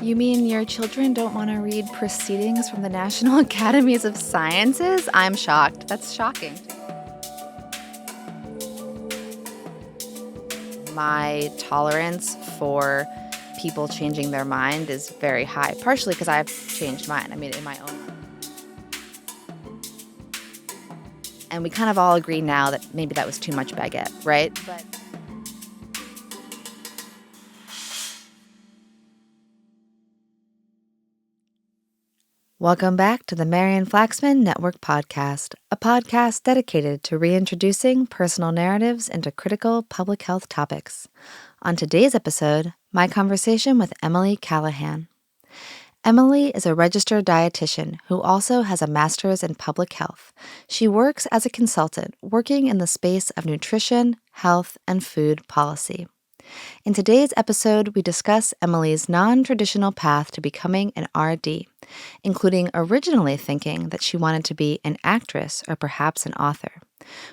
You mean your children don't want to read proceedings from the National Academies of Sciences? I'm shocked. That's shocking. My tolerance for people changing their mind is very high, partially because I've changed mine. I mean, in my own. And we kind of all agree now that maybe that was too much baguette, right? But welcome back to the Marian Flaxman Network podcast, a podcast dedicated to reintroducing personal narratives into critical public health topics. On today's episode, my conversation with Emily Callahan. Emily is a registered dietitian who also has a master's in public health. She works as a consultant, working in the space of nutrition, health, and food policy. In today's episode, we discuss Emily's non-traditional path to becoming an RD, including originally thinking that she wanted to be an actress or perhaps an author.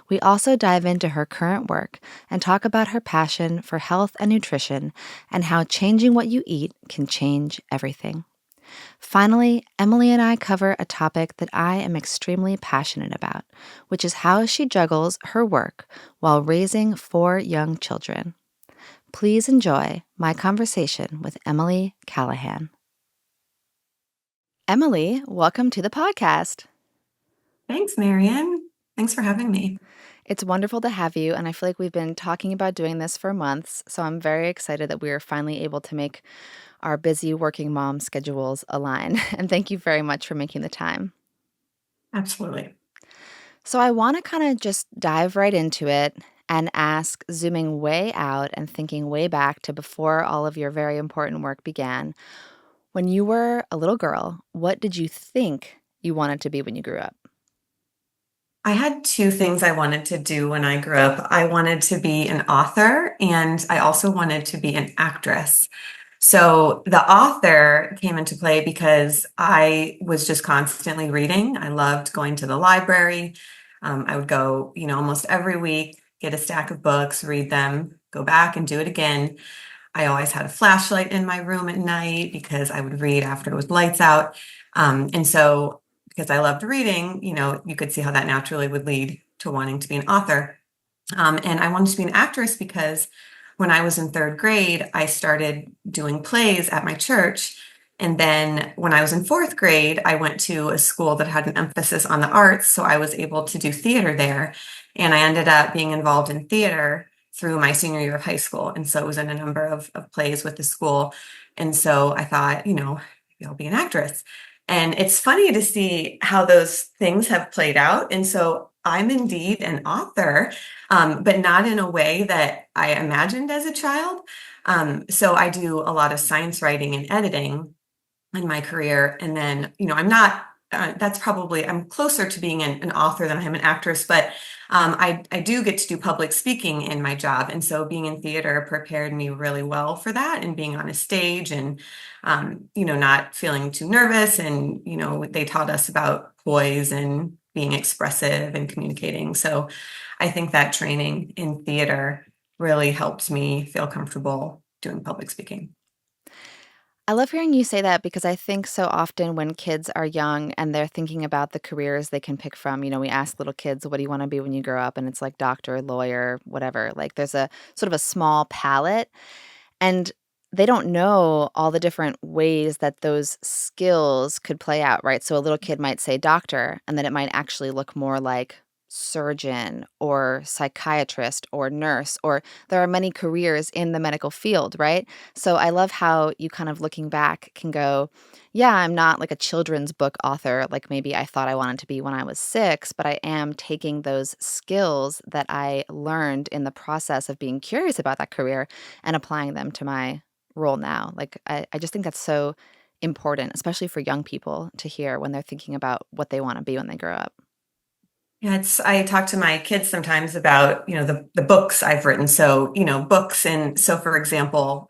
We also dive into her current work and talk about her passion for health and nutrition and how changing what you eat can change everything. Finally, Emily and I cover a topic that I am extremely passionate about, which is how she juggles her work while raising 4 young children. Please enjoy my conversation with Emily Callahan. Emily, welcome to the podcast. Thanks, Marian. Thanks for having me. It's wonderful to have you, and I feel like we've been talking about doing this for months, so I'm very excited that we are finally able to make our busy working mom schedules align, and thank you very much for making the time. Absolutely. So I want to kind of just dive right into it and ask, zooming way out and thinking way back to before all of your very important work began. When you were a little girl, what did you think you wanted to be when you grew up? I had 2 things I wanted to do when I grew up. I wanted to be an author, and I also wanted to be an actress. So the author came into play because I was just constantly reading. I loved going to the library. I would go, almost every week, get a stack of books, read them, go back and do it again. I always had a flashlight in my room at night because I would read after it was lights out. And so because I loved reading, you could see how that naturally would lead to wanting to be an author. And I wanted to be an actress because when I was in 3rd grade, I started doing plays at my church. And then when I was in 4th grade, I went to a school that had an emphasis on the arts. So I was able to do theater there. And I ended up being involved in theater through my senior year of high school. And so it was in a number of plays with the school. And so I thought, maybe I'll be an actress. And it's funny to see how those things have played out. And so I'm indeed an author, but not in a way that I imagined as a child. So I do a lot of science writing and editing in my career. And then, I'm not, I'm closer to being an author than I am an actress, but I do get to do public speaking in my job. And so being in theater prepared me really well for that, and being on a stage and, not feeling too nervous. And, they taught us about poise and being expressive and communicating. So I think that training in theater really helped me feel comfortable doing public speaking. I love hearing you say that because I think so often when kids are young and they're thinking about the careers they can pick from, we ask little kids, what do you want to be when you grow up? And it's like doctor, lawyer, whatever. Like there's a sort of a small palette, and they don't know all the different ways that those skills could play out, right? So a little kid might say doctor, and then it might actually look more like surgeon or psychiatrist or nurse, or there are many careers in the medical field, right? So I love how you kind of looking back can go, yeah, I'm not like a children's book author like maybe I thought I wanted to be when I was 6, but I am taking those skills that I learned in the process of being curious about that career and applying them to my role now. Like I just think that's so important, especially for young people to hear when they're thinking about what they want to be when they grow up. Yeah, I talk to my kids sometimes about, the books I've written. So, books. And so, for example,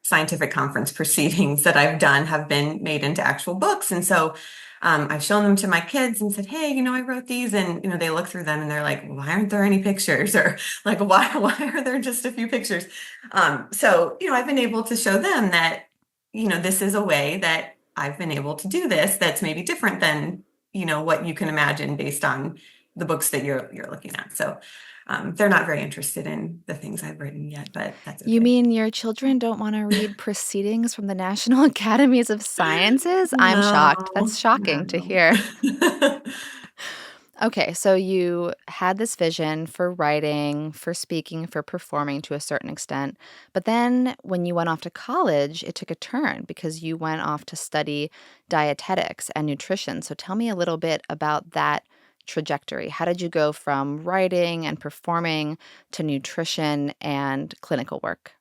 scientific conference proceedings that I've done have been made into actual books. And so I've shown them to my kids and said, hey, I wrote these. And, they look through them and they're like, why aren't there any pictures? Or like, why are there just a few pictures? So, I've been able to show them that this is a way that I've been able to do this that's maybe different than, what you can imagine based on the books that you're looking at. So they're not very interested in the things I've written yet, but that's You okay. mean your children don't want to read proceedings from the National Academies of Sciences? I'm shocked. No, That's shocking to no. hear. Okay, so you had this vision for writing, for speaking, for performing to a certain extent. But then when you went off to college, it took a turn because you went off to study dietetics and nutrition. So tell me a little bit about that trajectory. How did you go from writing and performing to nutrition and clinical work?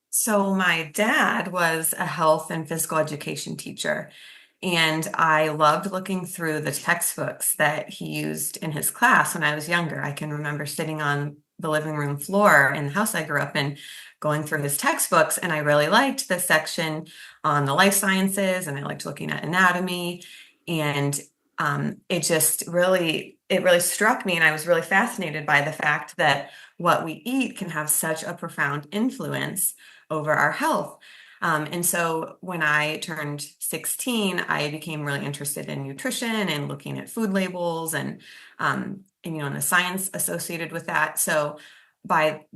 So my dad was a health and physical education teacher, and I loved looking through the textbooks that he used in his class when I was younger. I can remember sitting on the living room floor in the house I grew up in, going through his textbooks, and I really liked the section on the life sciences, and I liked looking at anatomy, and it really struck me, and I was really fascinated by the fact that what we eat can have such a profound influence over our health. And so when I turned 16, I became really interested in nutrition and looking at food labels and the science associated with that. So at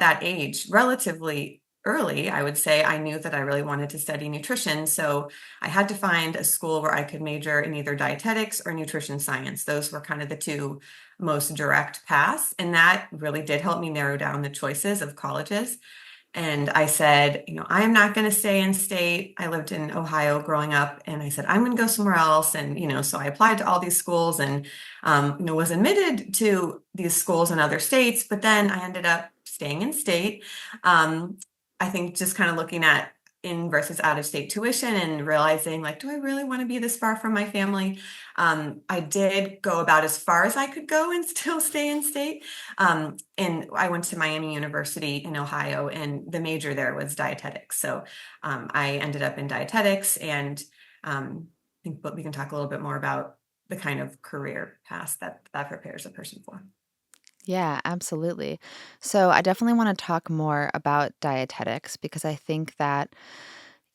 that age, relatively early, I would say I knew that I really wanted to study nutrition. So I had to find a school where I could major in either dietetics or nutrition science. Those were kind of the two most direct paths. And that really did help me narrow down the choices of colleges. And I said, I am not going to stay in state. I lived in Ohio growing up, and I said, I'm going to go somewhere else. And, so I applied to all these schools and, was admitted to these schools in other states, but then I ended up staying in state. I think just kind of looking at in versus out of state tuition and realizing, like, do I really want to be this far from my family? I did go about as far as I could go and still stay in state. And I went to Miami University in Ohio, and the major there was dietetics. So I ended up in dietetics, and I think we can talk a little bit more about the kind of career path that prepares a person for. Yeah, absolutely. So I definitely want to talk more about dietetics because I think that,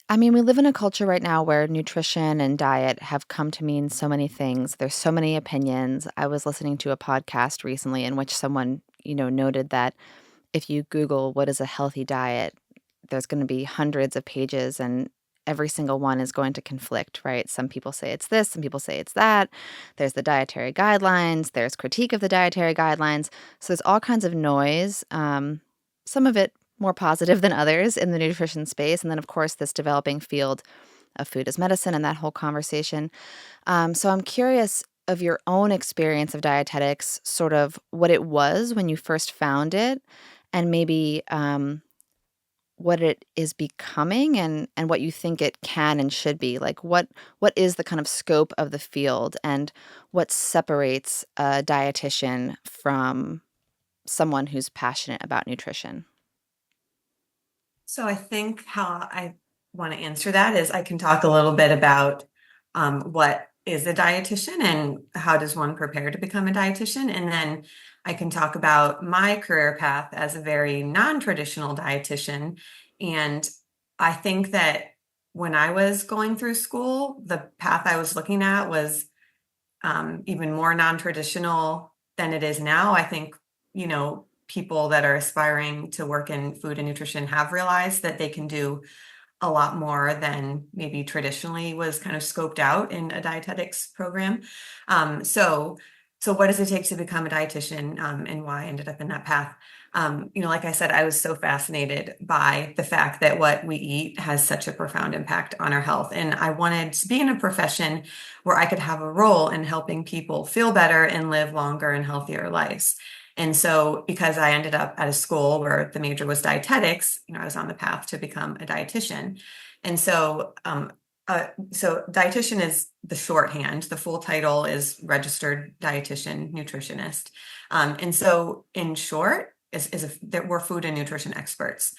I mean, we live in a culture right now where nutrition and diet have come to mean so many things. There's so many opinions. I was listening to a podcast recently in which someone, noted that if you Google what is a healthy diet, there's going to be hundreds of pages and every single one is going to conflict, right? Some people say it's this, some people say it's that. There's the dietary guidelines, there's critique of the dietary guidelines. So there's all kinds of noise, some of it more positive than others in the nutrition space. And then, of course, this developing field of food as medicine and that whole conversation. So I'm curious of your own experience of dietetics, sort of what it was when you first found it, and maybe what it is becoming and what you think it can and should be. Like what is the kind of scope of the field and what separates a dietitian from someone who's passionate about nutrition? So I think how I want to answer that is I can talk a little bit about what is a dietitian and how does one prepare to become a dietitian. And then I can talk about my career path as a very non-traditional dietitian. And I think that when I was going through school, the path I was looking at was even more non-traditional than it is now. I think, people that are aspiring to work in food and nutrition have realized that they can do a lot more than maybe traditionally was kind of scoped out in a dietetics program. So what does it take to become a dietitian, and why I ended up in that path? Like I said, I was so fascinated by the fact that what we eat has such a profound impact on our health. And I wanted to be in a profession where I could have a role in helping people feel better and live longer and healthier lives. And so, because I ended up at a school where the major was dietetics, I was on the path to become a dietitian. And so dietitian is the shorthand. The full title is registered dietitian nutritionist. And so, in short, that we're food and nutrition experts.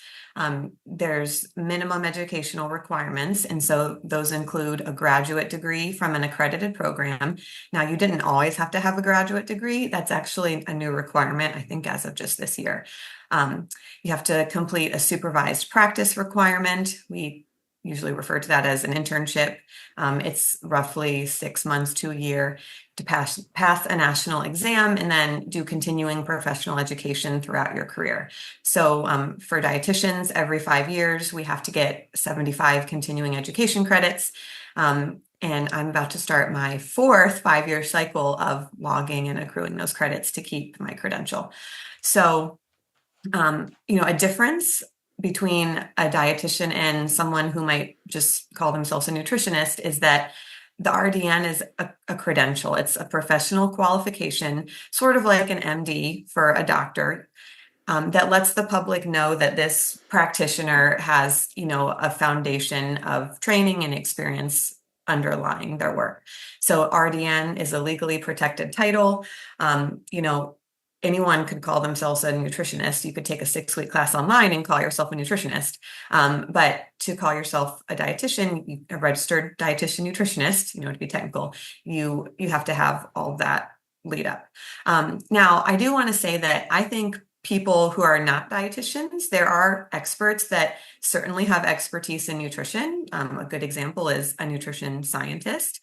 There's minimum educational requirements, and so those include a graduate degree from an accredited program. Now, you didn't always have to have a graduate degree. That's actually a new requirement, I think, as of just this year. You have to complete a supervised practice requirement. We usually refer to that as an internship. It's roughly 6 months to a year to pass a national exam and then do continuing professional education throughout your career. So for dietitians, every 5 years, we have to get 75 continuing education credits. And I'm about to start my fourth 5-year cycle of logging and accruing those credits to keep my credential. So, a difference between a dietitian and someone who might just call themselves a nutritionist is that the RDN is a credential. It's a professional qualification, sort of like an MD for a doctor, that lets the public know that this practitioner has, a foundation of training and experience underlying their work. So RDN is a legally protected title. Anyone could call themselves a nutritionist. You could take a 6-week class online and call yourself a nutritionist. But to call yourself a dietitian, a registered dietitian nutritionist, to be technical, you have to have all of that lead up. Now, I do want to say that I think people who are not dietitians, there are experts that certainly have expertise in nutrition. A good example is a nutrition scientist.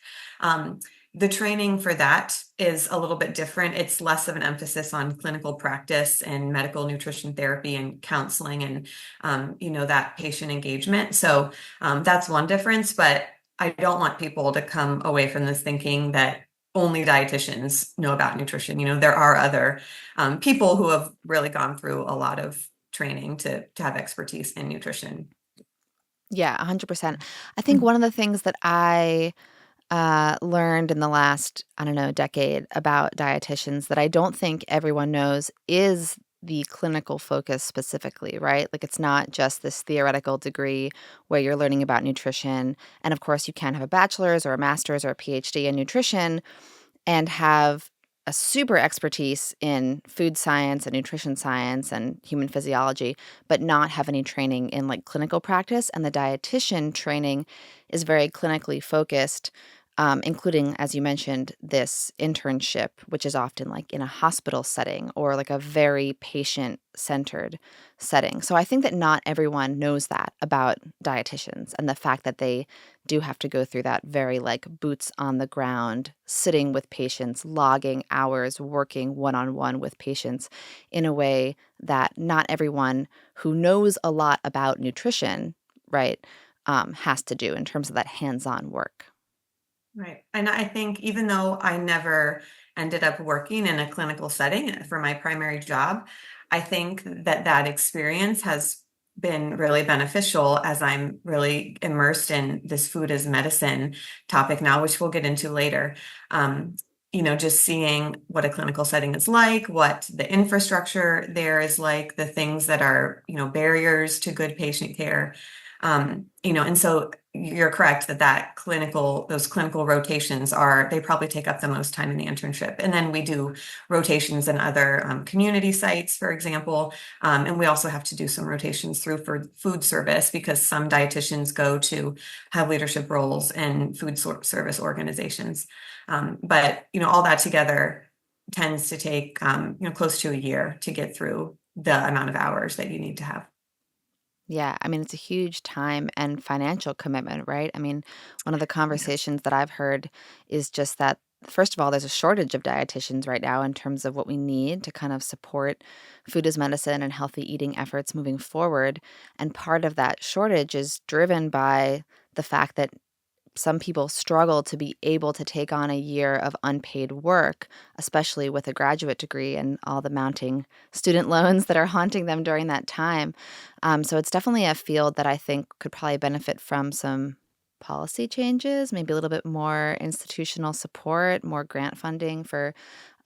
The training for that is a little bit different. It's less of an emphasis on clinical practice and medical nutrition therapy and counseling and, that patient engagement. So that's one difference, but I don't want people to come away from this thinking that only dietitians know about nutrition. There are other people who have really gone through a lot of training to have expertise in nutrition. Yeah, 100%. I think one of the things that I learned in the last, I don't know, decade about dietitians that I don't think everyone knows is the clinical focus specifically, right? Like it's not just this theoretical degree where you're learning about nutrition. And of course, you can have a bachelor's or a master's or a PhD in nutrition and have a super expertise in food science and nutrition science and human physiology, but not have any training in like clinical practice. And the dietitian training is very clinically focused, including, as you mentioned, this internship, which is often like in a hospital setting or like a very patient-centered setting. So I think that not everyone knows that about dietitians and the fact that they do have to go through that very like boots on the ground, sitting with patients, logging hours, working one-on-one with patients in a way that not everyone who knows a lot about nutrition, right, has to do in terms of that hands-on work. Right. And I think even though I never ended up working in a clinical setting for my primary job, I think that experience has been really beneficial as I'm really immersed in this food as medicine topic now, which we'll get into later. Just seeing what a clinical setting is like, what the infrastructure there is like, the things that are, barriers to good patient care. And so you're correct those clinical rotations they probably take up the most time in the internship. And then we do rotations in other community sites, for example. And we also have to do some rotations through for food service because some dietitians go to have leadership roles in food service organizations. But all that together tends to take, close to a year to get through the amount of hours that you need to have. Yeah, I mean, it's a huge time and financial commitment, right? I mean, one of the Yes. conversations that I've heard is just that, first of all, there's a shortage of dietitians right now in terms of what we need to kind of support food as medicine and healthy eating efforts moving forward. And part of that shortage is driven by the fact that some people struggle to be able to take on a year of unpaid work, especially with a graduate degree and all the mounting student loans that are haunting them during that time. So it's definitely a field that I think could probably benefit from some policy changes, maybe a little bit more institutional support, more grant funding for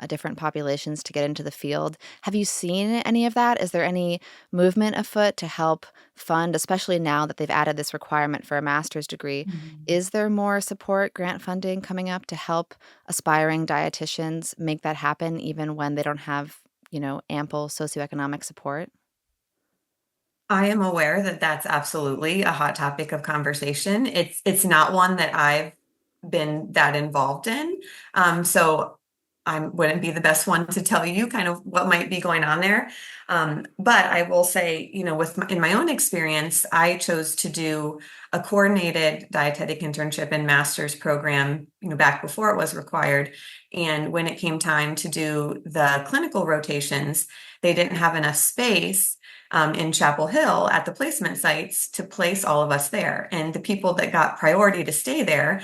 different populations to get into the field. Have you seen any of that? Is there any movement afoot to help fund, especially now that they've added this requirement for a master's degree? Mhm. Is there more support, grant funding coming up to help aspiring dietitians make that happen even when they don't have, ample socioeconomic support? I am aware that that's absolutely a hot topic of conversation. It's not one that I've been that involved in. So I wouldn't be the best one to tell you kind of what might be going on there. But I will say, in my own experience, I chose to do a coordinated dietetic internship and master's program, back before it was required. And when it came time to do the clinical rotations, they didn't have enough space in Chapel Hill at the placement sites to place all of us there. And the people that got priority to stay there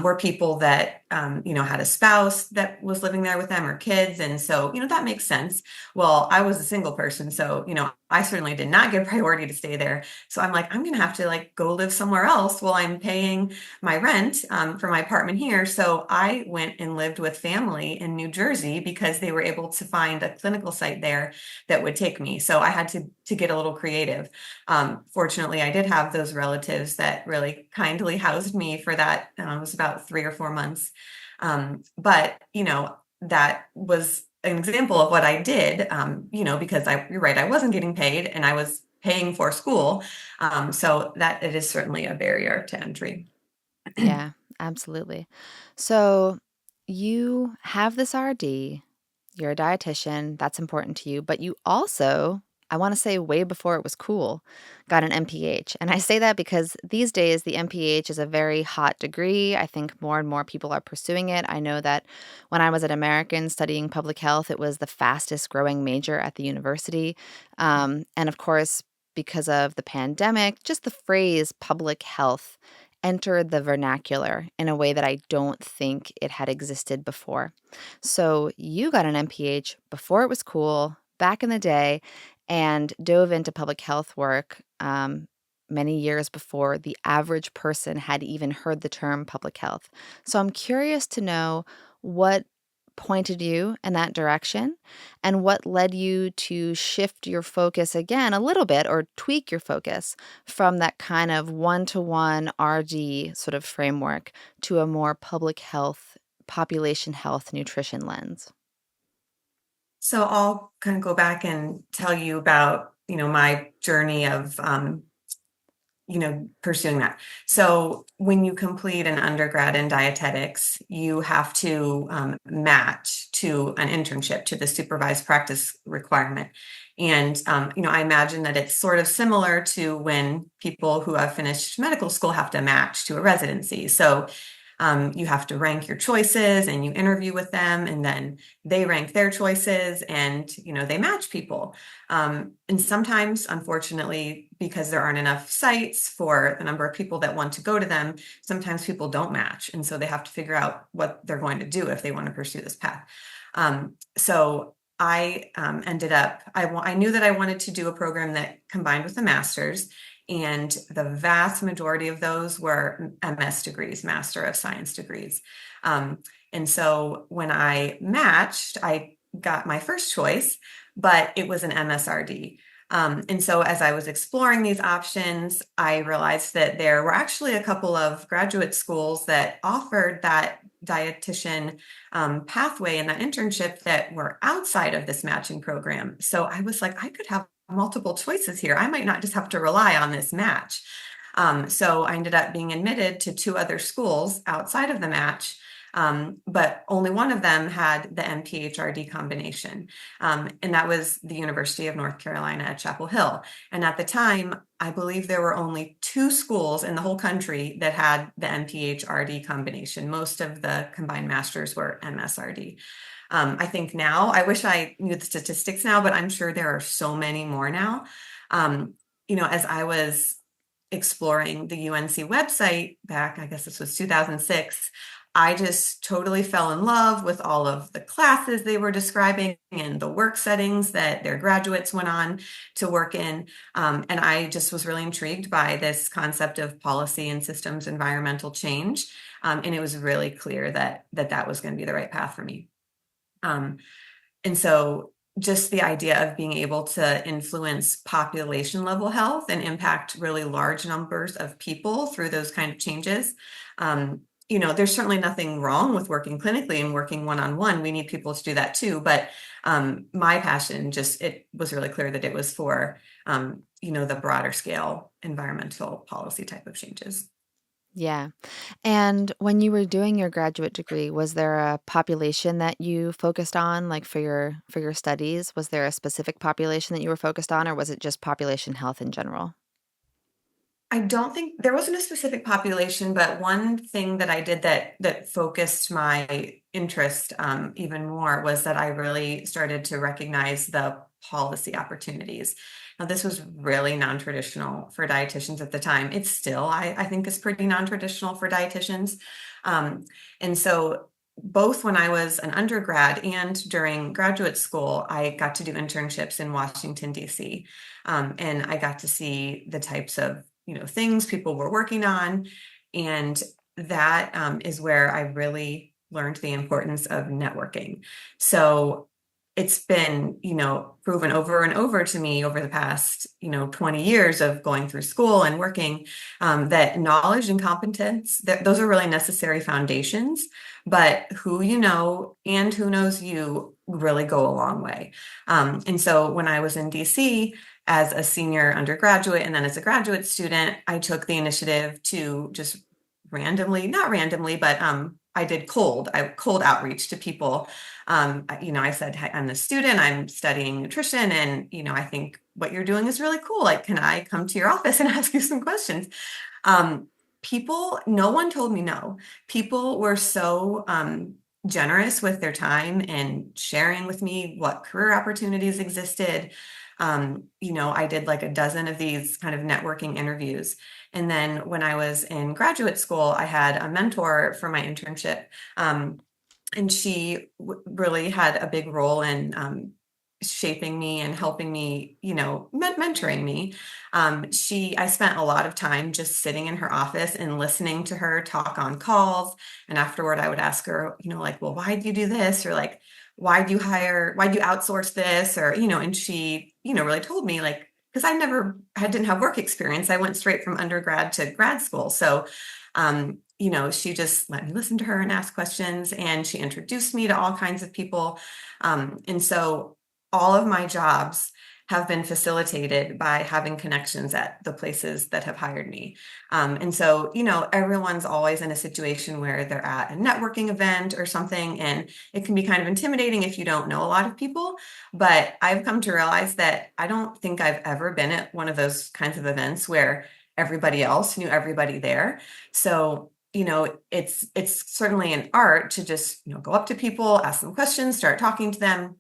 were people that, had a spouse that was living there with them or kids. And so, that makes sense. Well, I was a single person. So, I certainly did not get priority to stay there. So I'm like, I'm going to have to go live somewhere else while I'm paying my rent for my apartment here. So I went and lived with family in New Jersey because they were able to find a clinical site there that would take me. So I had to get a little creative. Fortunately, I did have those relatives that really kindly housed me for that. It was about 3 or 4 months. But, that was an example of what I did, because you're right, I wasn't getting paid and I was paying for school. So that it is certainly a barrier to entry. Yeah, absolutely. So you have this RD, you're a dietitian, that's important to you, but you also, I want to say way before it was cool, got an MPH. And I say that because these days the MPH is a very hot degree. I think more and more people are pursuing it. I know that when I was at American studying public health, it was the fastest growing major at the university. And of course, because of the pandemic, just the phrase public health entered the vernacular in a way that I don't think it had existed before. So you got an MPH before it was cool, back in the day, and dove into public health work many years before the average person had even heard the term public health. So I'm curious to know what pointed you in that direction and what led you to shift your focus again a little bit or tweak your focus from that kind of one-to-one RD sort of framework to a more public health, population health, nutrition lens. So I'll kind of go back and tell you about, my journey of, pursuing that. So when you complete an undergrad in dietetics, you have to match to an internship to the supervised practice requirement. And, I imagine that it's sort of similar to when people who have finished medical school have to match to a residency. So you have to rank your choices and you interview with them, and then they rank their choices and, they match people. And sometimes, unfortunately, because there aren't enough sites for the number of people that want to go to them, sometimes people don't match. And so they have to figure out what they're going to do if they want to pursue this path. So I ended up, I knew that I wanted to do a program that combined with a master's. And the vast majority of those were MS degrees, Master of Science degrees. And so when I matched, I got my first choice, but it was an MSRD. And so as I was exploring these options, I realized that there were actually a couple of graduate schools that offered that dietitian pathway and that internship that were outside of this matching program. So I was like, I could have multiple choices here. I might not just have to rely on this match. So I ended up being admitted to two other schools outside of the match, but only one of them had the MPHRD combination, and that was the University of North Carolina at Chapel Hill. And at the time, I believe there were only two schools in the whole country that had the MPHRD combination. Most of the combined masters were MSRD. I think now, I wish I knew the statistics now, but I'm sure there are so many more now. As I was exploring the UNC website back, I guess this was 2006, I just totally fell in love with all of the classes they were describing and the work settings that their graduates went on to work in. And I just was really intrigued by this concept of policy and systems environmental change. And it was really clear that was going to be the right path for me. And so just the idea of being able to influence population level health and impact really large numbers of people through those kind of changes. There's certainly nothing wrong with working clinically and working one-on-one. We need people to do that too. But my passion, it was really clear that it was for, the broader scale environmental policy type of changes. Yeah. And when you were doing your graduate degree, was there a population that you focused on, like for your studies? Was there a specific population that you were focused on, or was it just population health in general? I don't think there wasn't a specific population, but one thing that I did that focused my interest even more was that I really started to recognize the policy opportunities. Now, this was really non-traditional for dietitians at the time. It's still, I think, is pretty non-traditional for dietitians. Um, and so both when I was an undergrad and during graduate school, I got to do internships in Washington, D.C. And I got to see the types of things people were working on, and that is where I really learned the importance of networking. So it's been proven over and over to me over the past 20 years of going through school and working, that knowledge and competence, those are really necessary foundations, but who you know and who knows you really go a long way. And so when I was in DC as a senior undergraduate and then as a graduate student, I took the initiative to just randomly, not randomly, but I did cold outreach to people. I said, "Hey, I'm the student, I'm studying nutrition, and I think what you're doing is really cool. Like, can I come to your office and ask you some questions?" Um, no one told me no. People were so generous with their time and sharing with me what career opportunities existed. I did like a dozen of these kind of networking interviews. And then when I was in graduate school, I had a mentor for my internship. And she really had a big role in shaping me and helping me, mentoring me. I spent a lot of time just sitting in her office and listening to her talk on calls. And afterward, I would ask her, like, well, why do you do this? Or like, why do you outsource this? Or, and she, really told me, like, because I didn't have work experience. I went straight from undergrad to grad school. So, she just let me listen to her and ask questions, and she introduced me to all kinds of people. And so all of my jobs have been facilitated by having connections at the places that have hired me. And so, everyone's always in a situation where they're at a networking event or something, and it can be kind of intimidating if you don't know a lot of people. But I've come to realize that I don't think I've ever been at one of those kinds of events where everybody else knew everybody there. So, it's certainly an art to just, go up to people, ask them questions, start talking to them.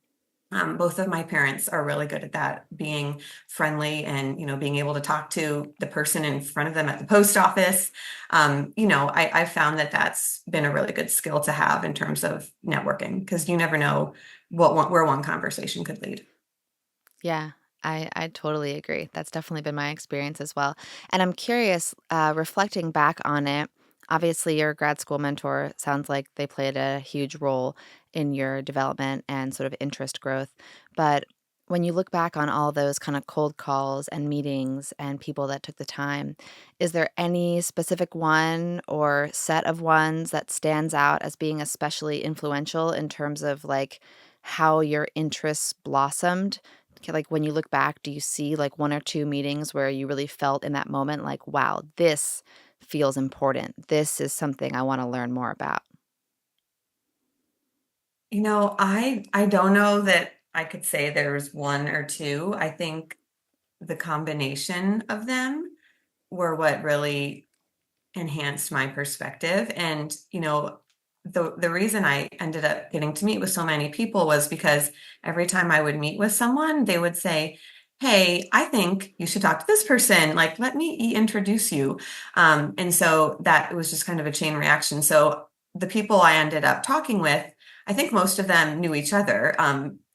Both of my parents are really good at that, being friendly and, being able to talk to the person in front of them at the post office. I found that that's been a really good skill to have in terms of networking, because you never know where one conversation could lead. Yeah, I totally agree. That's definitely been my experience as well. And I'm curious, reflecting back on it, obviously your grad school mentor sounds like they played a huge role in your development and sort of interest growth. But when you look back on all those kind of cold calls and meetings and people that took the time, is there any specific one or set of ones that stands out as being especially influential in terms of like how your interests blossomed? Like, when you look back, do you see, like, 1 or 2 meetings where you really felt in that moment, like, "Wow, this feels important. This is something I wanna learn more about." I don't know that I could say there's one or two. I think the combination of them were what really enhanced my perspective. And, the reason I ended up getting to meet with so many people was because every time I would meet with someone, they would say, "Hey, I think you should talk to this person. Like, let me introduce you." And so that was just kind of a chain reaction. So the people I ended up talking with, I think most of them knew each other.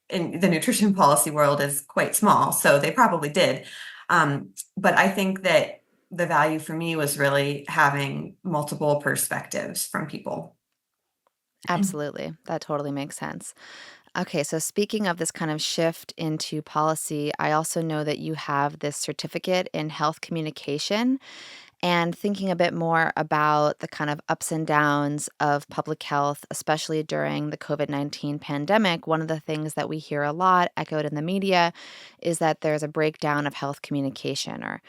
In the nutrition policy world is quite small, so they probably did. But I think that the value for me was really having multiple perspectives from people. Absolutely. That totally makes sense. Okay, so speaking of this kind of shift into policy, I also know that you have this certificate in health communication. And thinking a bit more about the kind of ups and downs of public health, especially during the COVID-19 pandemic, one of the things that we hear a lot echoed in the media is that there's a breakdown of health communication, or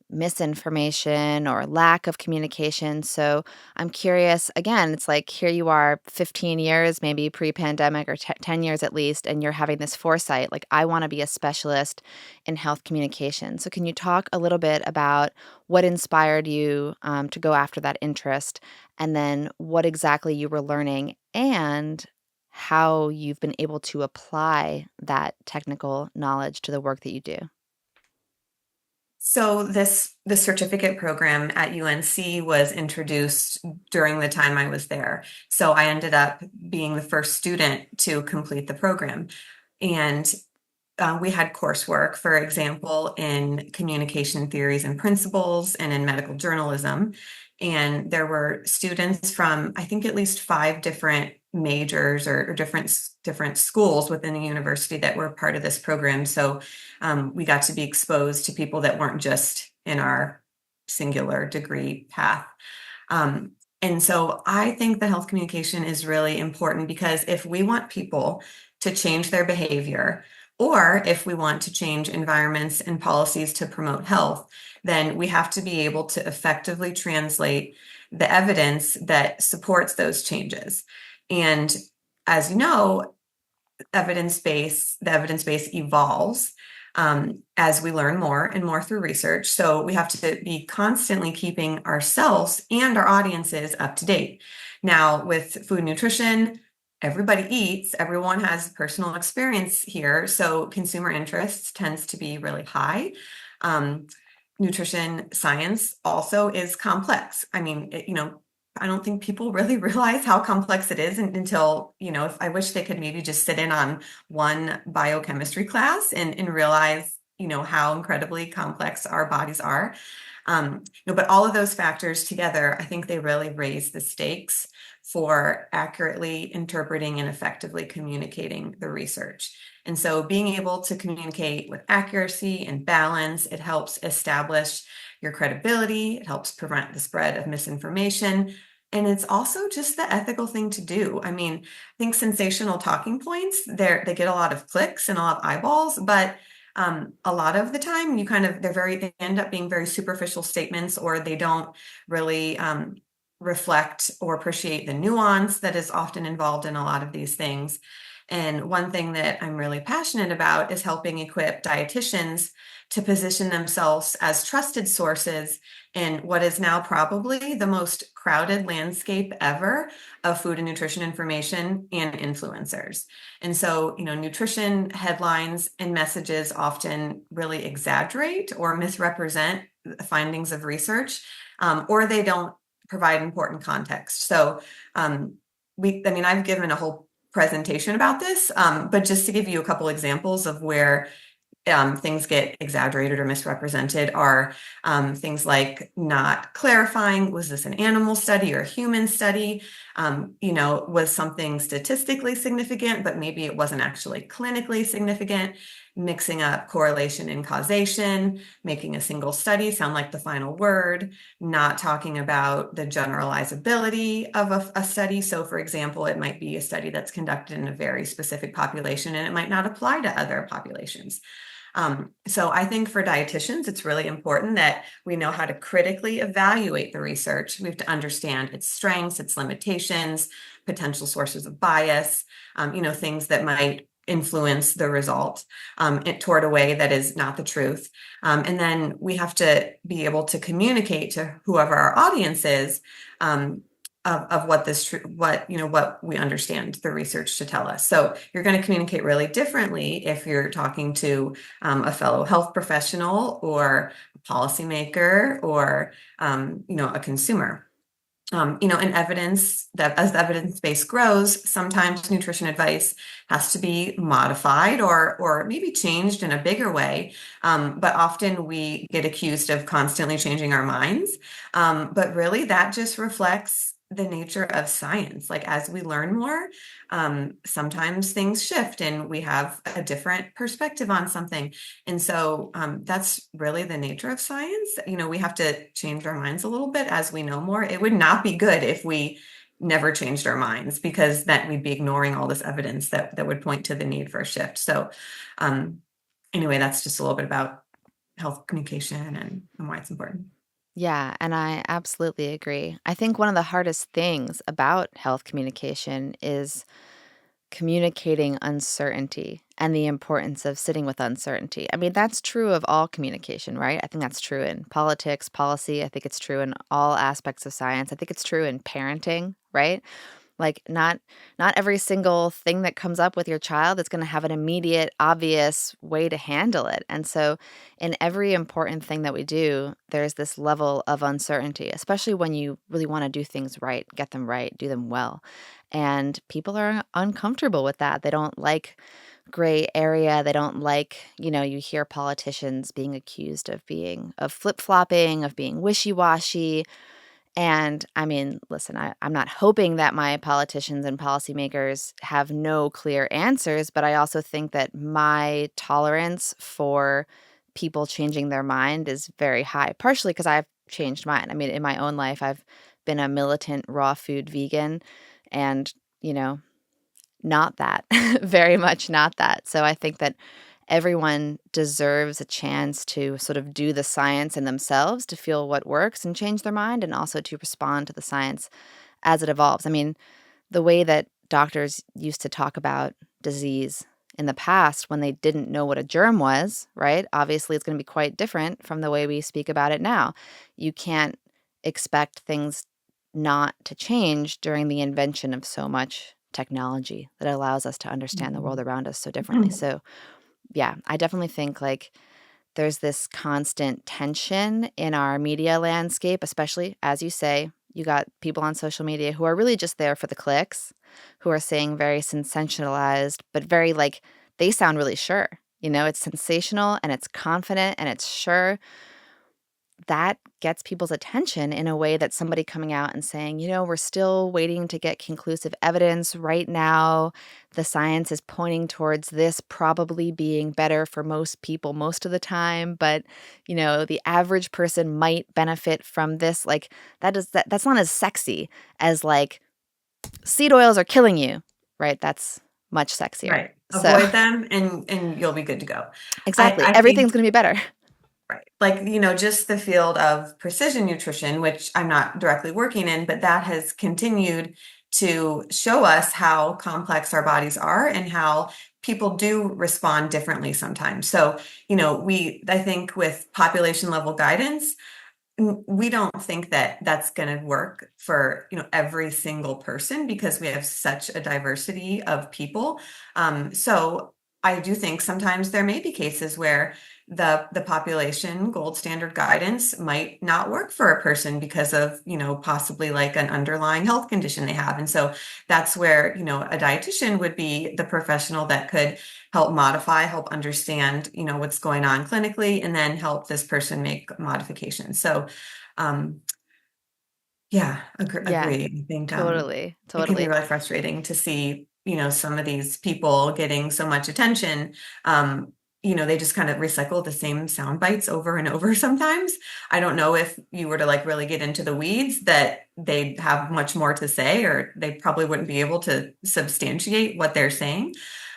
misinformation or lack of communication. So I'm curious, again, it's like here you are 15 years, maybe pre-pandemic or 10 years at least, and you're having this foresight, like I want to be a specialist in health communication. So can you talk a little bit about what inspired you to go after that interest, and then what exactly you were learning and how you've been able to apply that technical knowledge to the work that you do? So the certificate program at UNC was introduced during the time I was there. So I ended up being the first student to complete the program. And we had coursework, for example, in communication theories and principles and in medical journalism. And there were students from, I think, at least five different majors or different schools within the university that were part of this program. So we got to be exposed to people that weren't just in our singular degree path. And so I think the health communication is really important because if we want people to change their behavior, or if we want to change environments and policies to promote health, then we have to be able to effectively translate the evidence that supports those changes. And as you know, the evidence base evolves as we learn more and more through research. So we have to be constantly keeping ourselves and our audiences up to date. Now, with food nutrition, everybody eats, everyone has personal experience here. So consumer interest tends to be really high. Nutrition science also is complex. I mean, I don't think people really realize how complex it is until, if I wish they could maybe just sit in on one biochemistry class and realize, how incredibly complex our bodies are. But all of those factors together, I think they really raise the stakes for accurately interpreting and effectively communicating the research. And so being able to communicate with accuracy and balance, it helps establish your credibility, it helps prevent the spread of misinformation. And it's also just the ethical thing to do. I mean, I think sensational talking points, they get a lot of clicks and a lot of eyeballs, but a lot of the time they end up being very superficial statements, or they don't really reflect or appreciate the nuance that is often involved in a lot of these things. And one thing that I'm really passionate about is helping equip dietitians to position themselves as trusted sources in what is now probably the most crowded landscape ever of food and nutrition information and influencers. And so, nutrition headlines and messages often really exaggerate or misrepresent the findings of research, or they don't provide important context. So, I've given a whole presentation about this, but just to give you a couple examples of where things get exaggerated or misrepresented are things like not clarifying, was this an animal study or a human study? Was something statistically significant, but maybe it wasn't actually clinically significant? Mixing up correlation and causation, making a single study sound like the final word, not talking about the generalizability of a study. So for example, it might be a study that's conducted in a very specific population and it might not apply to other populations. So I think for dietitians, it's really important that we know how to critically evaluate the research. We have to understand its strengths, its limitations, potential sources of bias, things that might influence the result toward a way that is not the truth. And then we have to be able to communicate to whoever our audience is of what we understand the research to tell us. So you're going to communicate really differently if you're talking to a fellow health professional or a policymaker or a consumer. And evidence that as the evidence base grows, sometimes nutrition advice has to be modified or maybe changed in a bigger way. But often we get accused of constantly changing our minds. But really that just reflects the nature of science. Like as we learn more, sometimes things shift and we have a different perspective on something. And so that's really the nature of science. We have to change our minds a little bit as we know more. It would not be good if we never changed our minds, because then we'd be ignoring all this evidence that would point to the need for a shift. So anyway, that's just a little bit about health communication and why it's important. Yeah, and I absolutely agree. I think one of the hardest things about health communication is communicating uncertainty and the importance of sitting with uncertainty. I mean, that's true of all communication, right? I think that's true in politics, policy. I think it's true in all aspects of science. I think it's true in parenting, right? Like not every single thing that comes up with your child is going to have an immediate obvious way to handle it. And so in every important thing that we do, there's this level of uncertainty, especially when you really want to do things right, get them right, do them well. And people are uncomfortable with that. They don't like gray area. They don't like, you hear politicians being accused of flip-flopping, of being wishy-washy, and I mean, listen, I'm not hoping that my politicians and policymakers have no clear answers, but I also think that my tolerance for people changing their mind is very high, partially because I've changed mine. I mean, in my own life, I've been a militant raw food vegan and, you know, not that, very much not that. So I think that everyone deserves a chance to sort of do the science in themselves to feel what works and change their mind, and also to respond to the science as it evolves. I mean, the way that doctors used to talk about disease in the past when they didn't know what a germ was, right? Obviously, it's going to be quite different from the way we speak about it now. You can't expect things not to change during the invention of so much technology that allows us to understand the world around us so differently. Mhm. So, yeah, I definitely think like there's this constant tension in our media landscape, especially as you say, you got people on social media who are really just there for the clicks, who are saying very sensationalized, but very like they sound really sure. It's sensational and it's confident and it's sure. That gets people's attention in a way that somebody coming out and saying, we're still waiting to get conclusive evidence right now. The science is pointing towards this probably being better for most people most of the time, but the average person might benefit from this. Like that's not as sexy as like seed oils are killing you, right? That's much sexier. Right. So, Avoid them and you'll be good to go. exactly. I Everything's think going to be better. right. Like, just the field of precision nutrition, which I'm not directly working in, but that has continued to show us how complex our bodies are and how people do respond differently sometimes. So, I think with population level guidance, we don't think that that's going to work for every single person because we have such a diversity of people. So I do think sometimes there may be cases where the population gold standard guidance might not work for a person because of possibly like an underlying health condition they have. And so that's where a dietitian would be the professional that could help modify, help understand what's going on clinically, and then help this person make modifications. So um, yeah, Yeah, agree. I think totally. it can be Totally. really frustrating to see, some of these people getting so much attention. They just kind of recycle the same sound bites over and over sometimes. I don't know if you were to like really get into the weeds that they'd have much more to say, or they probably wouldn't be able to substantiate what they're saying.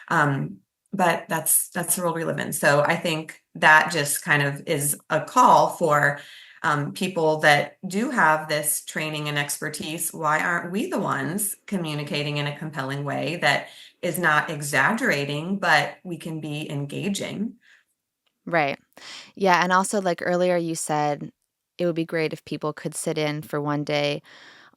Um, but that's the world we live in. So I think that just kind of is a call for people that do have this training and expertise. Why aren't we the ones communicating in a compelling way that is not exaggerating, but we can be engaging? Right. Yeah, and also, like, earlier you said it would be great if people could sit in for one day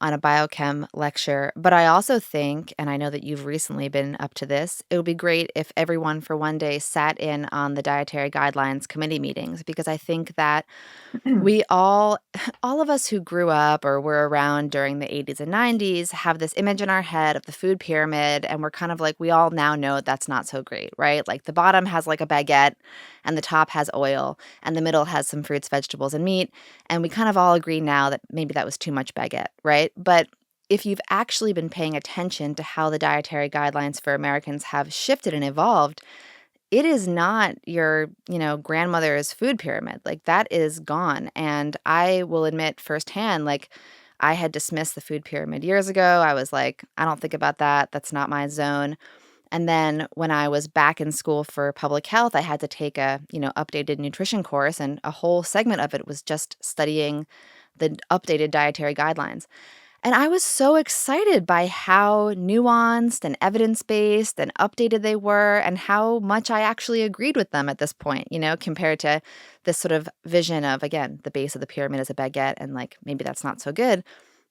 on a biochem lecture, but I also think, and I know that you've recently been up to this, it would be great if everyone for one day sat in on the dietary guidelines committee meetings, because I think that we all of us who grew up or were around during the 80s and 90s have this image in our head of the food pyramid, and we're kind of like, we all now know that's not so great, right? Like the bottom has like a baguette and the top has oil and the middle has some fruits, vegetables, and meat, and we kind of all agree now that maybe that was too much baguette, right? But if you've actually been paying attention to how the dietary guidelines for Americans have shifted and evolved, it is not your, grandmother's food pyramid. Like that is gone. And I will admit firsthand, like I had dismissed the food pyramid years ago. I was like, I don't think about that. That's not my zone. And then when I was back in school for public health, I had to take a, updated nutrition course, and a whole segment of it was just studying the updated dietary guidelines. And I was so excited by how nuanced and evidence-based and updated they were, and how much I actually agreed with them at this point, compared to this sort of vision of, again, the base of the pyramid is a baguette, and like maybe that's not so good.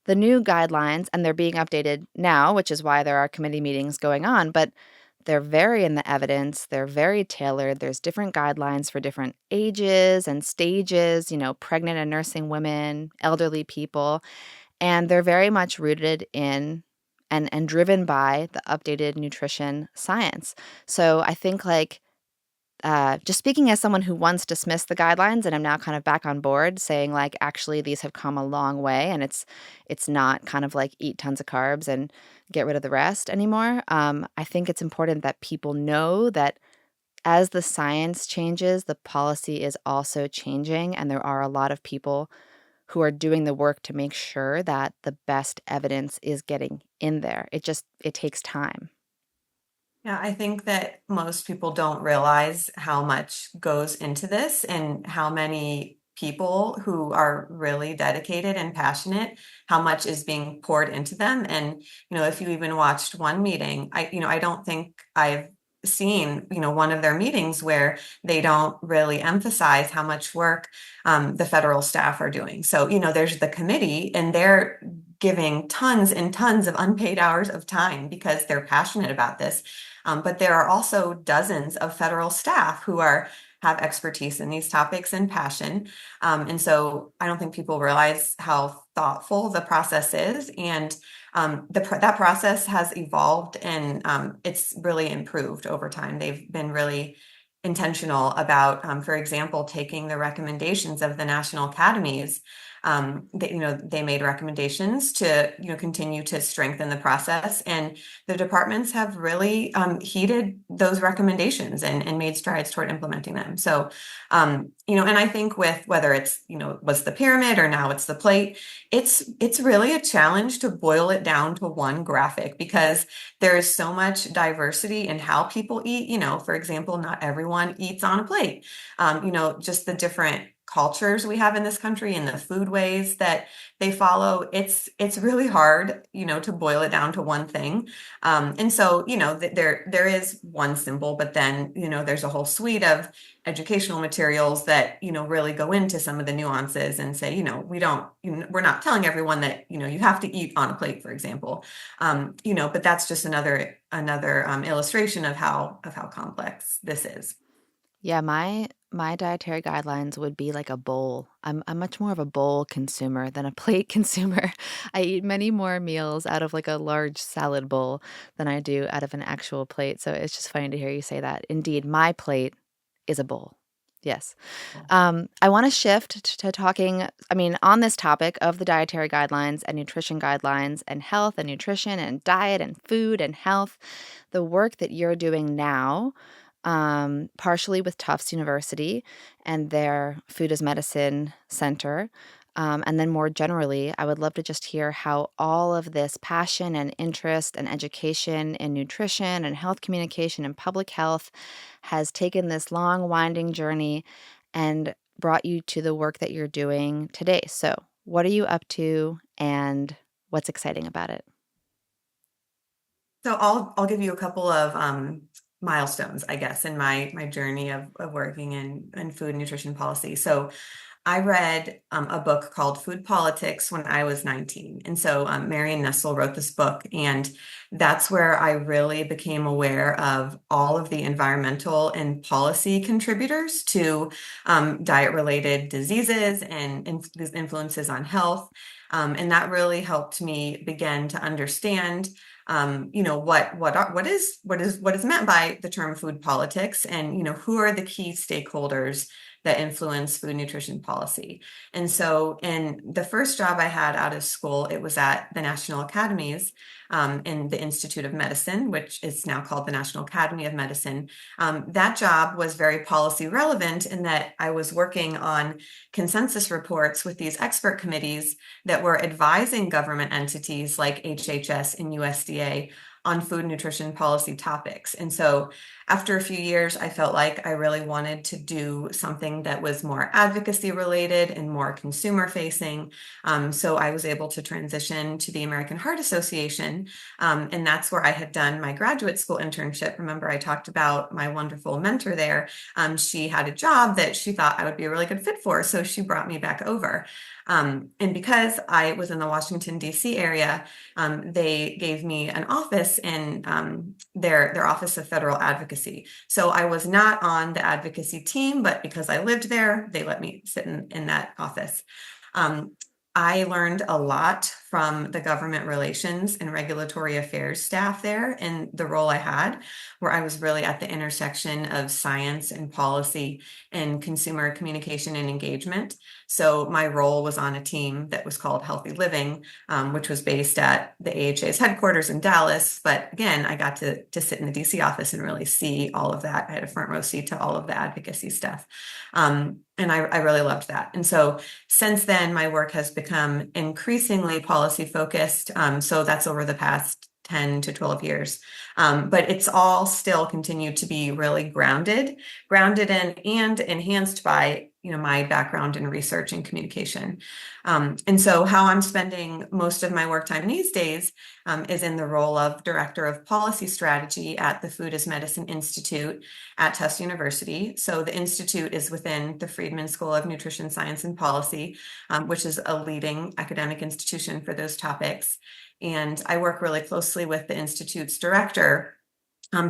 The new guidelines, and they're being updated now, which is why there are committee meetings going on, but they're very in the evidence. They're very tailored. There's different guidelines for different ages and stages, pregnant and nursing women, elderly people. And they're very much rooted in and driven by the updated nutrition science. So I think just speaking as someone who once dismissed the guidelines, and I'm now kind of back on board saying like, actually, these have come a long way, and it's not kind of like eat tons of carbs and get rid of the rest anymore. I think it's important that people know that as the science changes, the policy is also changing, and there are a lot of people who are doing the work to make sure that the best evidence is getting in there. It takes time. Yeah, I think that most people don't realize how much goes into this and how many people who are really dedicated and passionate, how much is being poured into them. And, if you even watched one meeting, I don't think I've seen, one of their meetings where they don't really emphasize how much work the federal staff are doing. So, there's the committee, and they're giving tons and tons of unpaid hours of time because they're passionate about this. But there are also dozens of federal staff who have expertise in these topics and passion. And so I don't think people realize how thoughtful the process is. And that process has evolved, and it's really improved over time. They've been really intentional about, for example, taking the recommendations of the national academies. They made recommendations to, continue to strengthen the process, and the departments have really heeded those recommendations and made strides toward implementing them. So, and I think with whether it's, was the pyramid or now it's the plate, it's really a challenge to boil it down to one graphic, because there is so much diversity in how people eat. For example, not everyone eats on a plate. Just the different cultures we have in this country and the food ways that they follow, it's really hard, to boil it down to one thing. And so, there is one symbol, but then, there's a whole suite of educational materials that, really go into some of the nuances and say, we're not telling everyone that, you have to eat on a plate, for example. But that's just another illustration of how complex this is. Yeah, my dietary guidelines would be like a bowl. I'm much more of a bowl consumer than a plate consumer. I eat many more meals out of like a large salad bowl than I do out of an actual plate. So it's just funny to hear you say that. Indeed, my plate is a bowl. Yes. I want to shift to talking, on this topic of the dietary guidelines and nutrition guidelines and health and nutrition and diet and food and health, the work that you're doing now, partially with Tufts University and their Food as Medicine Center. And then more generally, I would love to just hear how all of this passion and interest and education in nutrition and health communication and public health has taken this long, winding journey and brought you to the work that you're doing today. So, what are you up to, and what's exciting about it? So I'll give you a couple of milestones, I guess, in my journey of working in food and nutrition policy. So I read a book called Food Politics when I was 19. And so Marian wrote this book, and that's where I really became aware of all of the environmental and policy contributors to diet-related diseases and influences on health. And that really helped me begin to understand what is meant by the term food politics, and who are the key stakeholders that influence food nutrition policy. And so in the first job I had out of school, it was at the National Academies, in the Institute of Medicine, which is now called the National Academy of Medicine. That job was very policy relevant in that I was working on consensus reports with these expert committees that were advising government entities like HHS and USDA on food nutrition policy topics. And so after a few years, I felt like I really wanted to do something that was more advocacy related and more consumer facing. So I was able to transition to the American Heart Association. And that's where I had done my graduate school internship. Remember, I talked about my wonderful mentor there. She had a job that she thought I would be a really good fit for. So she brought me back over. And because I was in the Washington, D.C. area, they gave me an office in their Office of Federal Advocacy. So I was not on the advocacy team, but because I lived there, they let me sit in that office. Um, I learned a lot from the government relations and regulatory affairs staff there in the role I had, where I was really at the intersection of science and policy and consumer communication and engagement. So my role was on a team that was called Healthy Living, which was based at the AHA's headquarters in Dallas. But again, I got to sit in the DC office and really see all of that. I had a front row seat to all of the advocacy stuff. And I really loved that. And so since then, my work has become increasingly policy focused. So that's over the past 10 to 12 years. But it's all still continued to be really grounded in and enhanced by my background in research and communication. And so how I'm spending most of my work time these days is in the role of Director of Policy Strategy at the Food as Medicine Institute at Tufts University. So the Institute is within the Friedman School of Nutrition Science and Policy, which is a leading academic institution for those topics. And I work really closely with the Institute's director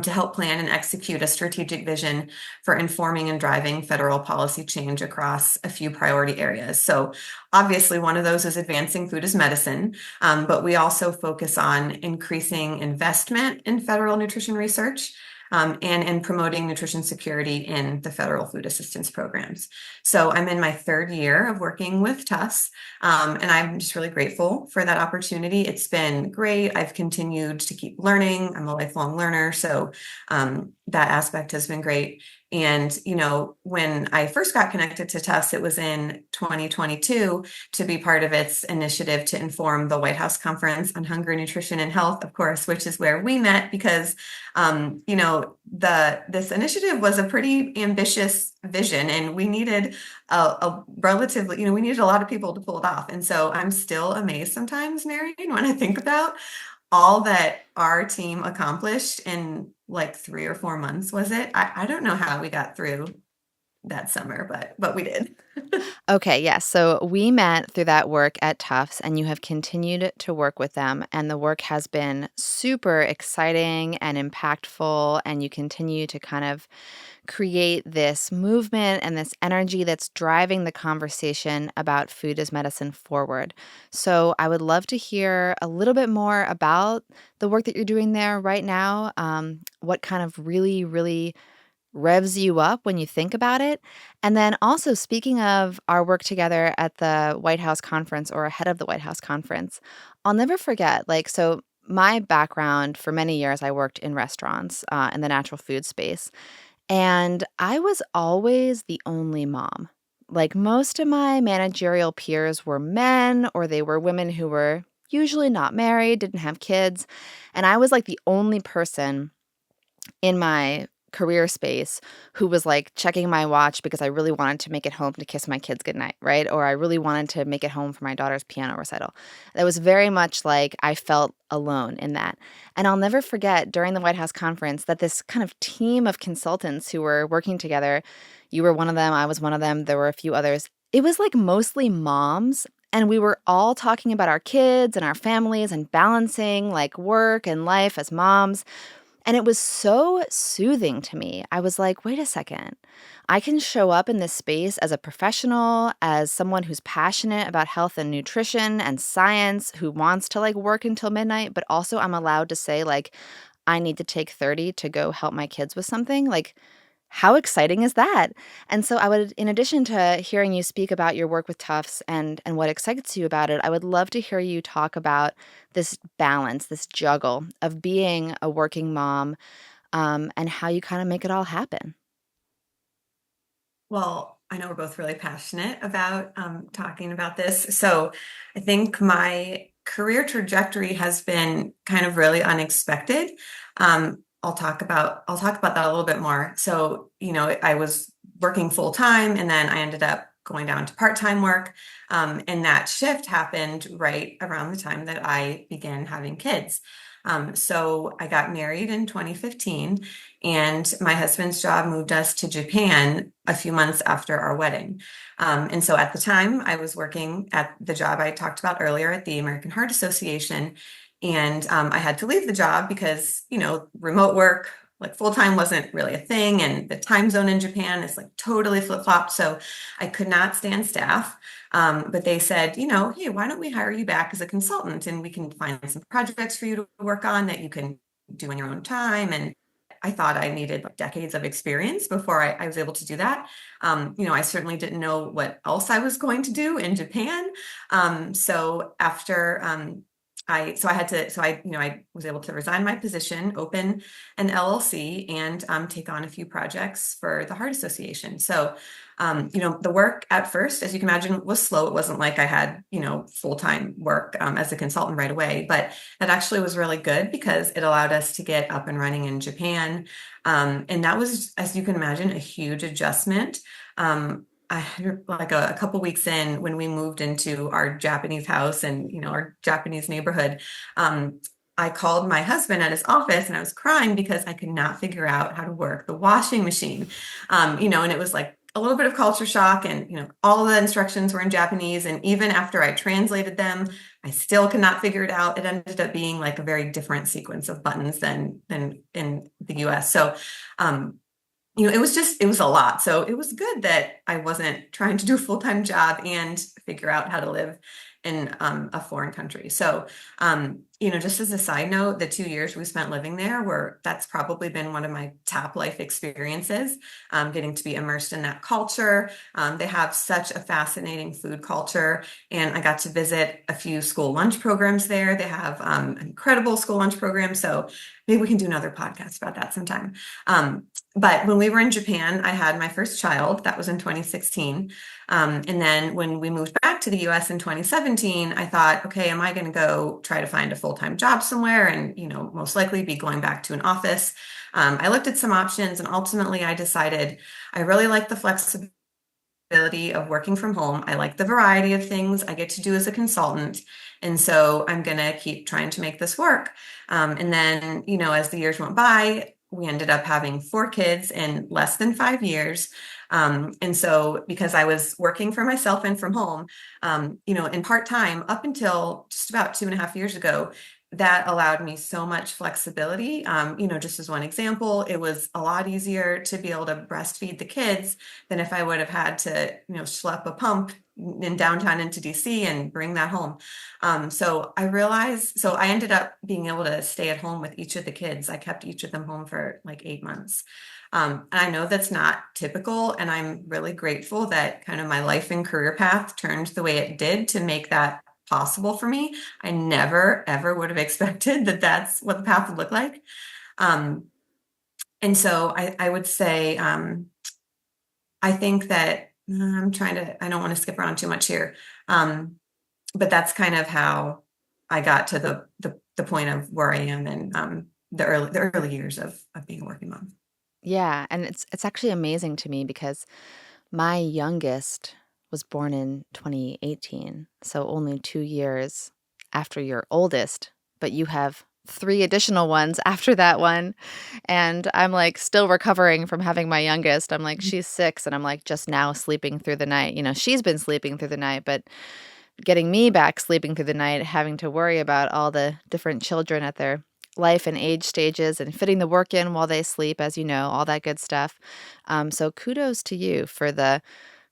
to help plan and execute a strategic vision for informing and driving federal policy change across a few priority areas. So obviously one of those is advancing food as medicine, but we also focus on increasing investment in federal nutrition research, and in promoting nutrition security in the federal food assistance programs. So I'm in my third year of working with Tufts, and I'm just really grateful for that opportunity. It's been great. I've continued to keep learning. I'm a lifelong learner, so that aspect has been great. And, when I first got connected to Tufts, it was in 2022 to be part of its initiative to inform the White House Conference on Hunger, Nutrition, and Health, of course, which is where we met because, this initiative was a pretty ambitious vision and we needed we needed a lot of people to pull it off. And so I'm still amazed sometimes, Marian, when I think about all that our team accomplished in like 3 or 4 months, was it? I don't know how we got through that summer, but we did. Okay, yes. So we met through that work at Tufts, and you have continued to work with them. And the work has been super exciting and impactful. And you continue to kind of create this movement and this energy that's driving the conversation about food as medicine forward. So I would love to hear a little bit more about the work that you're doing there right now. What kind of really, really revs you up when you think about it. And then also, speaking of our work together at the White House conference or ahead of the White House conference, I'll never forget, so my background for many years, I worked in restaurants in the natural food space. And I was always the only mom. Like most of my managerial peers were men or they were women who were usually not married, didn't have kids. And I was like the only person in my career space who was like checking my watch because I really wanted to make it home to kiss my kids goodnight, right? Or I really wanted to make it home for my daughter's piano recital. That was very much like I felt alone in that. And I'll never forget during the White House conference that this kind of team of consultants who were working together, you were one of them, I was one of them, there were a few others. It was like mostly moms. And we were all talking about our kids and our families and balancing like work and life as moms. And it was so soothing to me. I was like, wait a second. I can show up in this space as a professional, as someone who's passionate about health and nutrition and science, who wants to like work until midnight, but also I'm allowed to say like, I need to take 30 to go help my kids with something. Like, how exciting is that? And so I would, in addition to hearing you speak about your work with Tufts and what excites you about it, I would love to hear you talk about this balance, this juggle of being a working mom, and how you kind of make it all happen. Well, I know we're both really passionate about talking about this. So I think my career trajectory has been kind of really unexpected. I'll talk about that a little bit more. So, I was working full time, and then I ended up going down to part-time work. And that shift happened right around the time that I began having kids. So I got married in 2015, and my husband's job moved us to Japan a few months after our wedding. And so at the time, I was working at the job I talked about earlier at the American Heart Association. And I had to leave the job because, remote work, like full time, wasn't really a thing. And the time zone in Japan is like totally flip flopped. So I could not stand staff. But they said, hey, why don't we hire you back as a consultant, and we can find some projects for you to work on that you can do in your own time. And I thought I needed like decades of experience before I was able to do that. I certainly didn't know what else I was going to do in Japan. So after I was able to resign my position, open an LLC, and take on a few projects for the Heart Association. So, the work at first, as you can imagine, was slow. It wasn't like I had, full-time work as a consultant right away, but that actually was really good because it allowed us to get up and running in Japan. And that was, as you can imagine, a huge adjustment. I had like a couple weeks in when we moved into our Japanese house and our Japanese neighborhood. I called my husband at his office and I was crying because I could not figure out how to work the washing machine. And it was like a little bit of culture shock, and all of the instructions were in Japanese, and even after I translated them, I still could not figure it out. It ended up being like a very different sequence of buttons than in the US. So it was a lot. So it was good that I wasn't trying to do a full-time job and figure out how to live in a foreign country. So, just as a side note, the 2 years we spent living there that's probably been one of my top life experiences, getting to be immersed in that culture. They have such a fascinating food culture, and I got to visit a few school lunch programs there. They have an incredible school lunch program. So maybe we can do another podcast about that sometime. But when we were in Japan, I had my first child. That was in 2016. And then when we moved back to the US in 2017, I thought, okay, am I going to go try to find a full-time job somewhere and, most likely be going back to an office? I looked at some options, and ultimately I decided I really like the flexibility of working from home. I like the variety of things I get to do as a consultant. And so I'm going to keep trying to make this work. And then, as the years went by, we ended up having 4 kids in less than 5 years. And so because I was working for myself and from home, in part-time up until just about 2.5 years ago, that allowed me so much flexibility. Just as one example, it was a lot easier to be able to breastfeed the kids than if I would have had to, schlep a pump in downtown into DC and bring that home. So I ended up being able to stay at home with each of the kids. I kept each of them home for like 8 months. And I know that's not typical, and I'm really grateful that kind of my life and career path turned the way it did to make that possible for me. I never, ever would have expected that that's what the path would look like. And so I would say, I think that I don't want to skip around too much here. But that's kind of how I got to the point of where I am in the early years of being a working mom. Yeah, and it's actually amazing to me because my youngest was born in 2018, so only 2 years after your oldest, but you have 3 additional ones after that one, and I'm, like, still recovering from having my youngest. I'm like, she's 6, and I'm, like, just now sleeping through the night. She's been sleeping through the night, but getting me back sleeping through the night, having to worry about all the different children at their life and age stages and fitting the work in while they sleep, as you know, all that good stuff. So kudos to you for the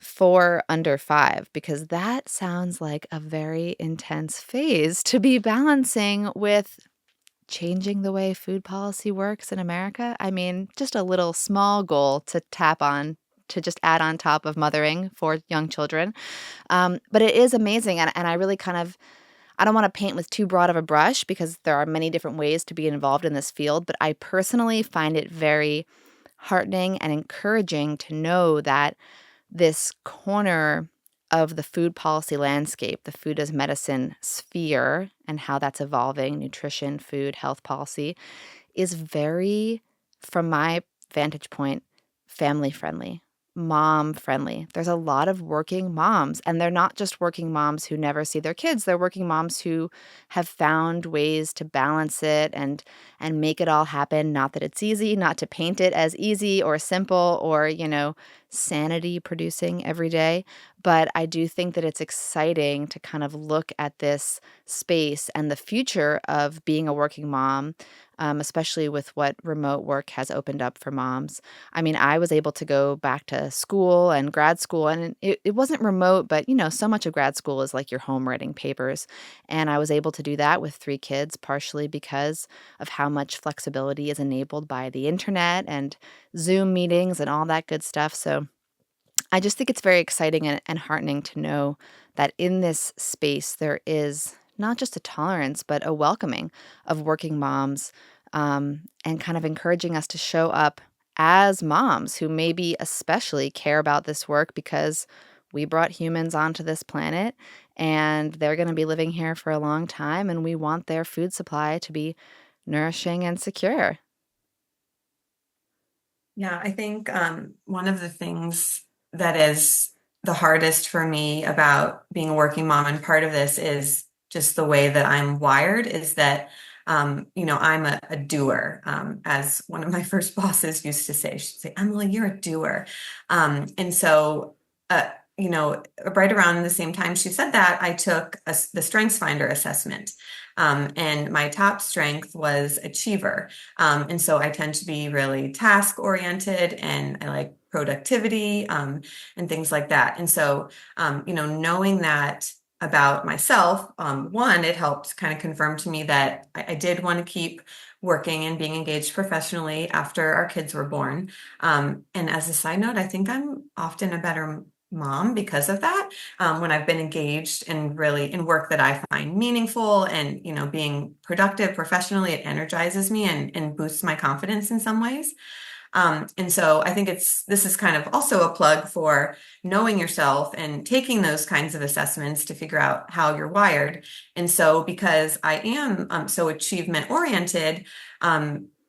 4 under 5, because that sounds like a very intense phase to be balancing with changing the way food policy works in America. I mean, just a little small goal to tap on to just add on top of mothering for young children. But it is amazing, and I really kind of I don't want to paint with too broad of a brush because there are many different ways to be involved in this field, but I personally find it very heartening and encouraging to know that this corner of the food policy landscape, the food as medicine sphere, and how that's evolving, nutrition, food, health policy, is very, from my vantage point, family friendly, mom friendly. There's a lot of working moms, and they're not just working moms who never see their kids. They're working moms who have found ways to balance it and make it all happen. Not that it's easy, not to paint it as easy or simple or, sanity producing every day. But I do think that it's exciting to kind of look at this space and the future of being a working mom, especially with what remote work has opened up for moms. I mean, I was able to go back to school and grad school, and it wasn't remote, but so much of grad school is like you're home writing papers. And I was able to do that with 3 kids, partially because of how much flexibility is enabled by the internet and Zoom meetings and all that good stuff. So I just think it's very exciting and heartening to know that in this space there is not just a tolerance, but a welcoming of working moms, and kind of encouraging us to show up as moms who maybe especially care about this work because we brought humans onto this planet and they're going to be living here for a long time, and we want their food supply to be nourishing and secure. Yeah, I think one of the things that is the hardest for me about being a working mom, and part of this is just the way that I'm wired, is that I'm a doer. As one of my first bosses used to say, she'd say, "Emily, you're a doer." And so, uh, right around the same time she said that, I took the Strengths Finder assessment. And my top strength was achiever. And so I tend to be really task oriented, and I like productivity, and things like that. And so, knowing that about myself, one, it helped kind of confirm to me that I did want to keep working and being engaged professionally after our kids were born. And as a side note, I think I'm often a better mom because of that. When I've been engaged and really in work that I find meaningful, and being productive professionally, it energizes me and boosts my confidence in some ways. And so I think this is kind of also a plug for knowing yourself and taking those kinds of assessments to figure out how you're wired. And so because I am so achievement oriented,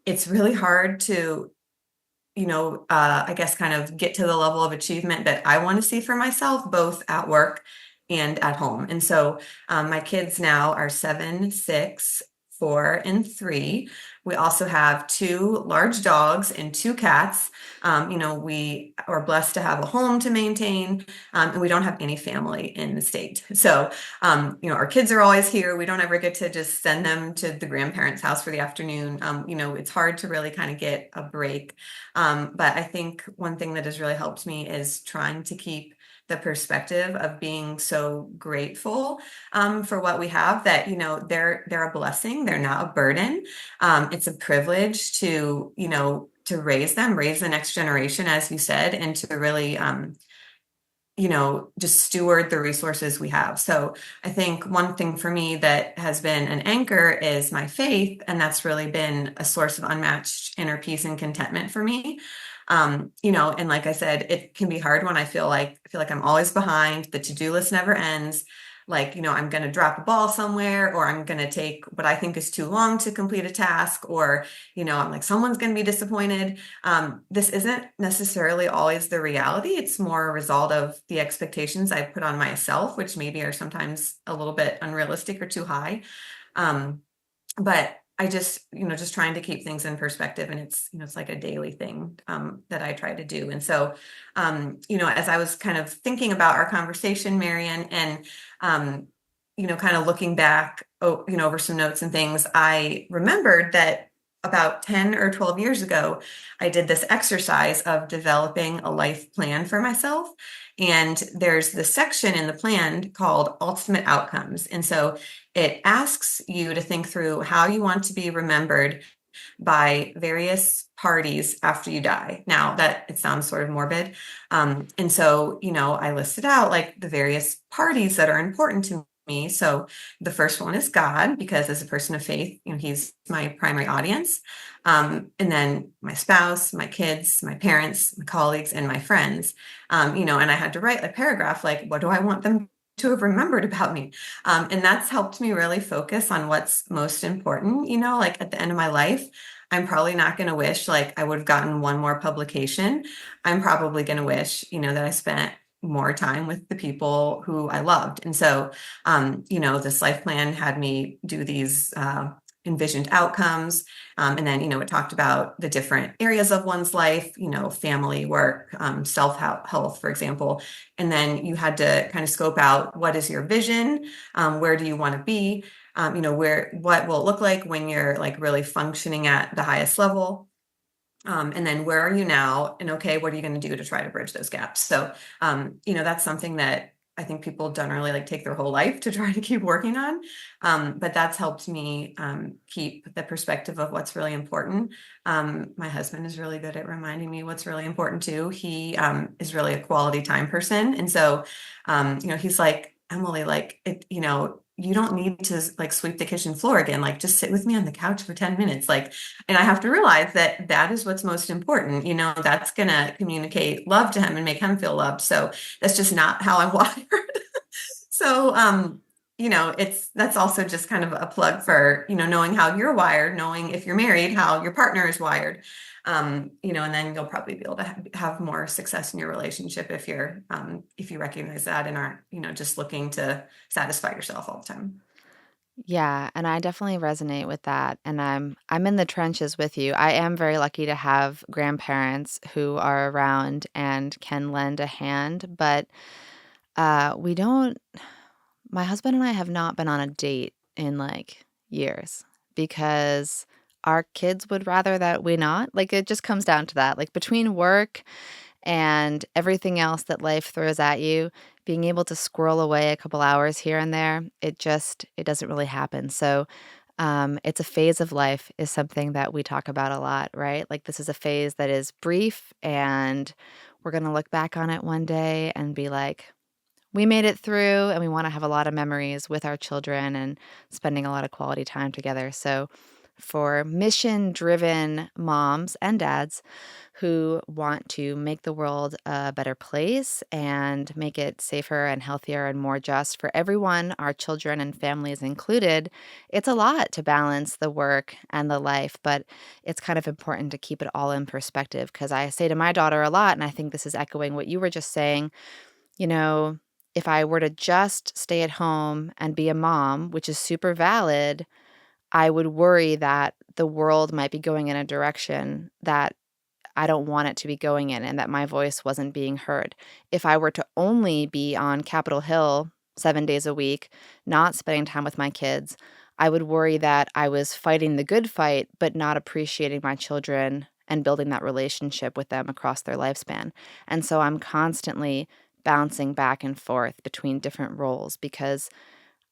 it's really hard to I guess kind of get to the level of achievement that I want to see for myself, both at work and at home. And so my kids now are 7, 6, 4, and 3. We also have 2 large dogs and 2 cats. We are blessed to have a home to maintain, and we don't have any family in the state. So, our kids are always here. We don't ever get to just send them to the grandparents' house for the afternoon. It's hard to really kind of get a break. But I think one thing that has really helped me is trying to keep the perspective of being so grateful for what we have, that they're a blessing, they're not a burden. It's a privilege to raise them, raise the next generation, as you said, and to really just steward the resources we have. So I think one thing for me that has been an anchor is my faith, and that's really been a source of unmatched inner peace and contentment for me. And like I said, it can be hard when I feel like I'm always behind, the to-do list never ends. Like, I'm going to drop a ball somewhere, or I'm going to take what I think is too long to complete a task, or, I'm like, someone's going to be disappointed. This isn't necessarily always the reality. It's more a result of the expectations I put on myself, which maybe are sometimes a little bit unrealistic or too high. But I just trying to keep things in perspective, and it's like a daily thing that I try to do. And so, as I was kind of thinking about our conversation, Marian, and kind of looking back, over some notes and things, I remembered that about 10 or 12 years ago, I did this exercise of developing a life plan for myself. And there's this section in the plan called Ultimate Outcomes. And so it asks you to think through how you want to be remembered by various parties after you die. Now, that it sounds sort of morbid. And so, I listed out like the various parties that are important to me. So the first one is God, because as a person of faith, he's my primary audience. And then my spouse, my kids, my parents, my colleagues, and my friends. And I had to write a paragraph like, what do I want them to have remembered about me? And that's helped me really focus on what's most important. Like at the end of my life, I'm probably not going to wish like I would have gotten one more publication. I'm probably going to wish, that I spent more time with the people who I loved. And so, this life plan had me do these envisioned outcomes. And then, it talked about the different areas of one's life, family, work, self-health, for example. And then you had to kind of scope out what is your vision, where do you want to be, what will it look like when you're like really functioning at the highest level. And then where are you now? And okay, what are you going to do to try to bridge those gaps? So, that's something that I think people generally like take their whole life to try to keep working on. But that's helped me keep the perspective of what's really important. My husband is really good at reminding me what's really important too. He is really a quality time person. And so, he's like, Emily, like, you don't need to like sweep the kitchen floor again. Like, just sit with me on the couch for 10 minutes. Like, and I have to realize that that is what's most important. That's going to communicate love to him and make him feel loved. So that's just not how I'm wired. So, that's also just kind of a plug for, knowing how you're wired, knowing if you're married, how your partner is wired. And then you'll probably be able to have more success in your relationship if you recognize that and aren't, just looking to satisfy yourself all the time. Yeah, and I definitely resonate with that, and I'm in the trenches with you. I am very lucky to have grandparents who are around and can lend a hand, but we don't my husband and I have not been on a date in like years because our kids would rather that we not. Like it just comes down to that. Like between work and everything else that life throws at you, being able to squirrel away a couple hours here and there, it doesn't really happen. So it's a phase of life is something that we talk about a lot, right? Like this is a phase that is brief and we're going to look back on it one day and be like, we made it through and we want to have a lot of memories with our children and spending a lot of quality time together. So for mission-driven moms and dads who want to make the world a better place and make it safer and healthier and more just for everyone, our children and families included, it's a lot to balance the work and the life, but it's kind of important to keep it all in perspective because I say to my daughter a lot, and I think this is echoing what you were just saying, you know, if I were to just stay at home and be a mom, which is super valid, I would worry that the world might be going in a direction that I don't want it to be going in and that my voice wasn't being heard. If I were to only be on Capitol Hill 7 days a week, not spending time with my kids, I would worry that I was fighting the good fight, but not appreciating my children and building that relationship with them across their lifespan. And so I'm constantly bouncing back and forth between different roles because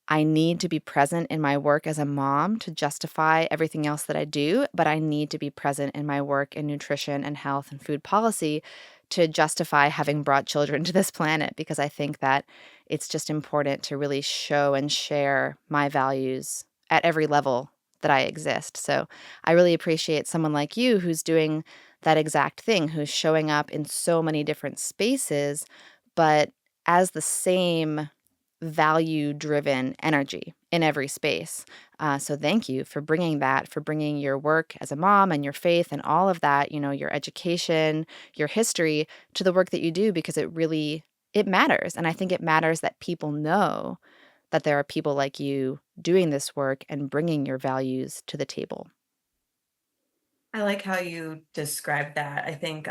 I need to be present in my work as a mom to justify everything else that I do, but I need to be present in my work in nutrition and health and food policy to justify having brought children to this planet because I think that it's just important to really show and share my values at every level that I exist. So I really appreciate someone like you who's doing that exact thing, who's showing up in so many different spaces, but as the same value driven energy in every space. So thank you for bringing that, for bringing your work as a mom and your faith and all of that, your education, your history to the work that you do because it matters. And I think it matters that people know that there are people like you doing this work and bringing your values to the table. I like how you described that. I think,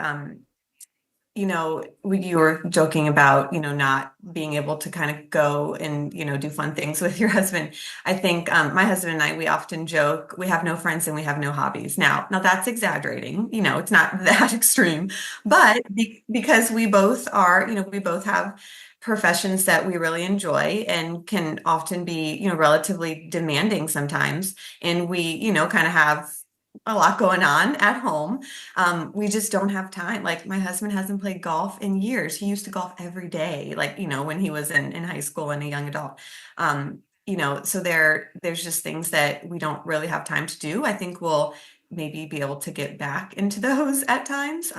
when you were joking about, not being able to kind of go and, do fun things with your husband. I think my husband and I, we often joke, we have no friends and we have no hobbies. Now that's exaggerating, it's not that extreme, but because we both have professions that we really enjoy and can often be, relatively demanding sometimes. And we, kind of have a lot going on at home. We just don't have time. Like my husband hasn't played golf in years. He used to golf every day, like, when he was in high school and a young adult. So there's just things that we don't really have time to do. I think we'll maybe be able to get back into those at times.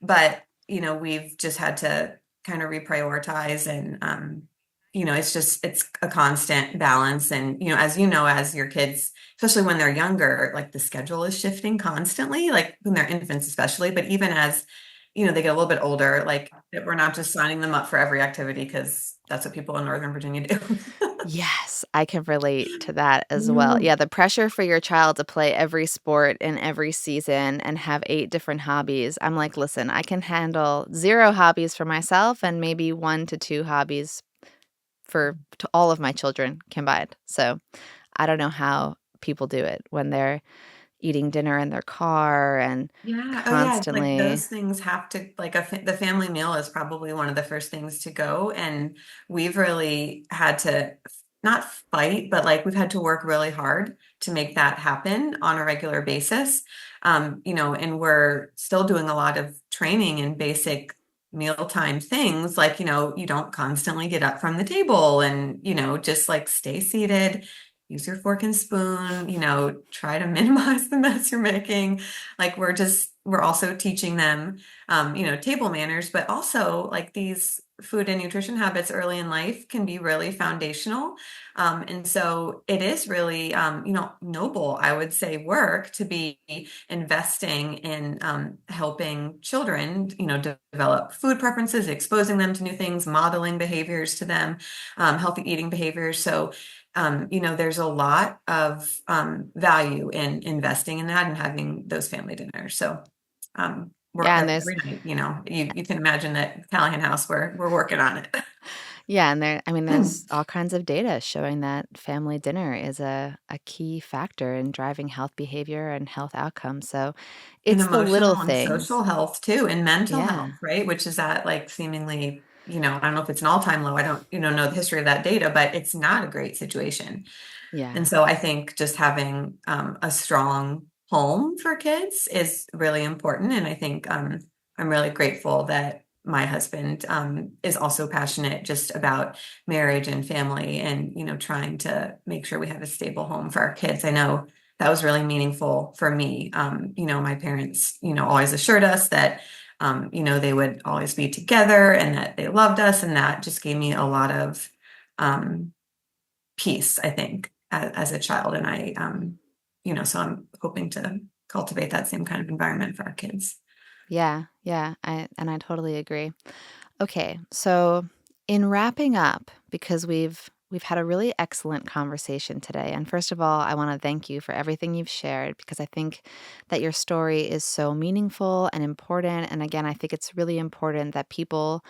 But we've just had to kind of reprioritize and it's a constant balance. And as your kids, especially when they're younger, like the schedule is shifting constantly, like when they're infants especially, but even as they get a little bit older, like we're not just signing them up for every activity because that's what people in Northern Virginia do. Yes, I can relate to that as well. Yeah, the pressure for your child to play every sport in every season and have 8 different hobbies. I'm like, "Listen, I can handle 0 hobbies for myself and maybe 1 to 2 hobbies for to all of my children combined." So, I don't know how people do it when they're eating dinner in their car and Yeah. Oh, yeah. Like constantly. those things have to, like the family meal is probably one of the first things to go. And we've really had to not fight, but like we've had to work really hard to make that happen on a regular basis. And we're still doing a lot of training in basic mealtime things. Like, you don't constantly get up from the table and, just like stay seated, use your fork and spoon, try to minimize the mess you're making. Like we're also teaching them table manners, but also like these food and nutrition habits early in life can be really foundational. And so it is really noble, I would say, work to be investing in helping children develop food preferences, exposing them to new things, modeling behaviors to them, healthy eating behaviors. So there's a lot of value in investing in that and having those family dinners. So we're Yeah, and there's every night, you can imagine that Callahan House, we're working on it. yeah, and there's all kinds of data showing that family dinner is a key factor in driving health behavior and health outcomes, so And it's the little emotional and social things. health too, and mental Yeah, health, right? Which is at like seemingly, I don't know if it's an all-time low. I don't, know the history of that data, but it's not a great situation. And yeah. so I think just having a strong home for kids is really important. And I think I'm really grateful that my husband is also passionate just about marriage and family and, trying to make sure we have a stable home for our kids. I know that was really meaningful for me. My parents, always assured us that, they would always be together and that they loved us. And that just gave me a lot of, um, peace, I think, as a child. And so I'm hoping to cultivate that same kind of environment for our kids. Yeah, yeah, I totally agree. Okay, so in wrapping up, because we've had a really excellent conversation today, and first of all, I want to thank you for everything you've shared because I think that your story is so meaningful and important. And again, I think it's really important that people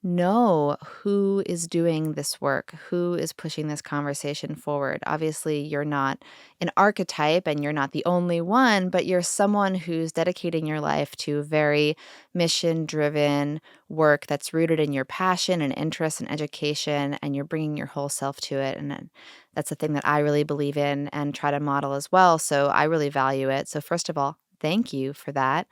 know who is doing this work, who is pushing this conversation forward. Obviously, you're not an archetype and you're not the only one, but you're someone who's dedicating your life to very mission driven work that's rooted in your passion and interest and education, and you're bringing your whole self to it. And that's the thing that I really believe in and try to model as well. So I really value it. So, first of all, thank you for that.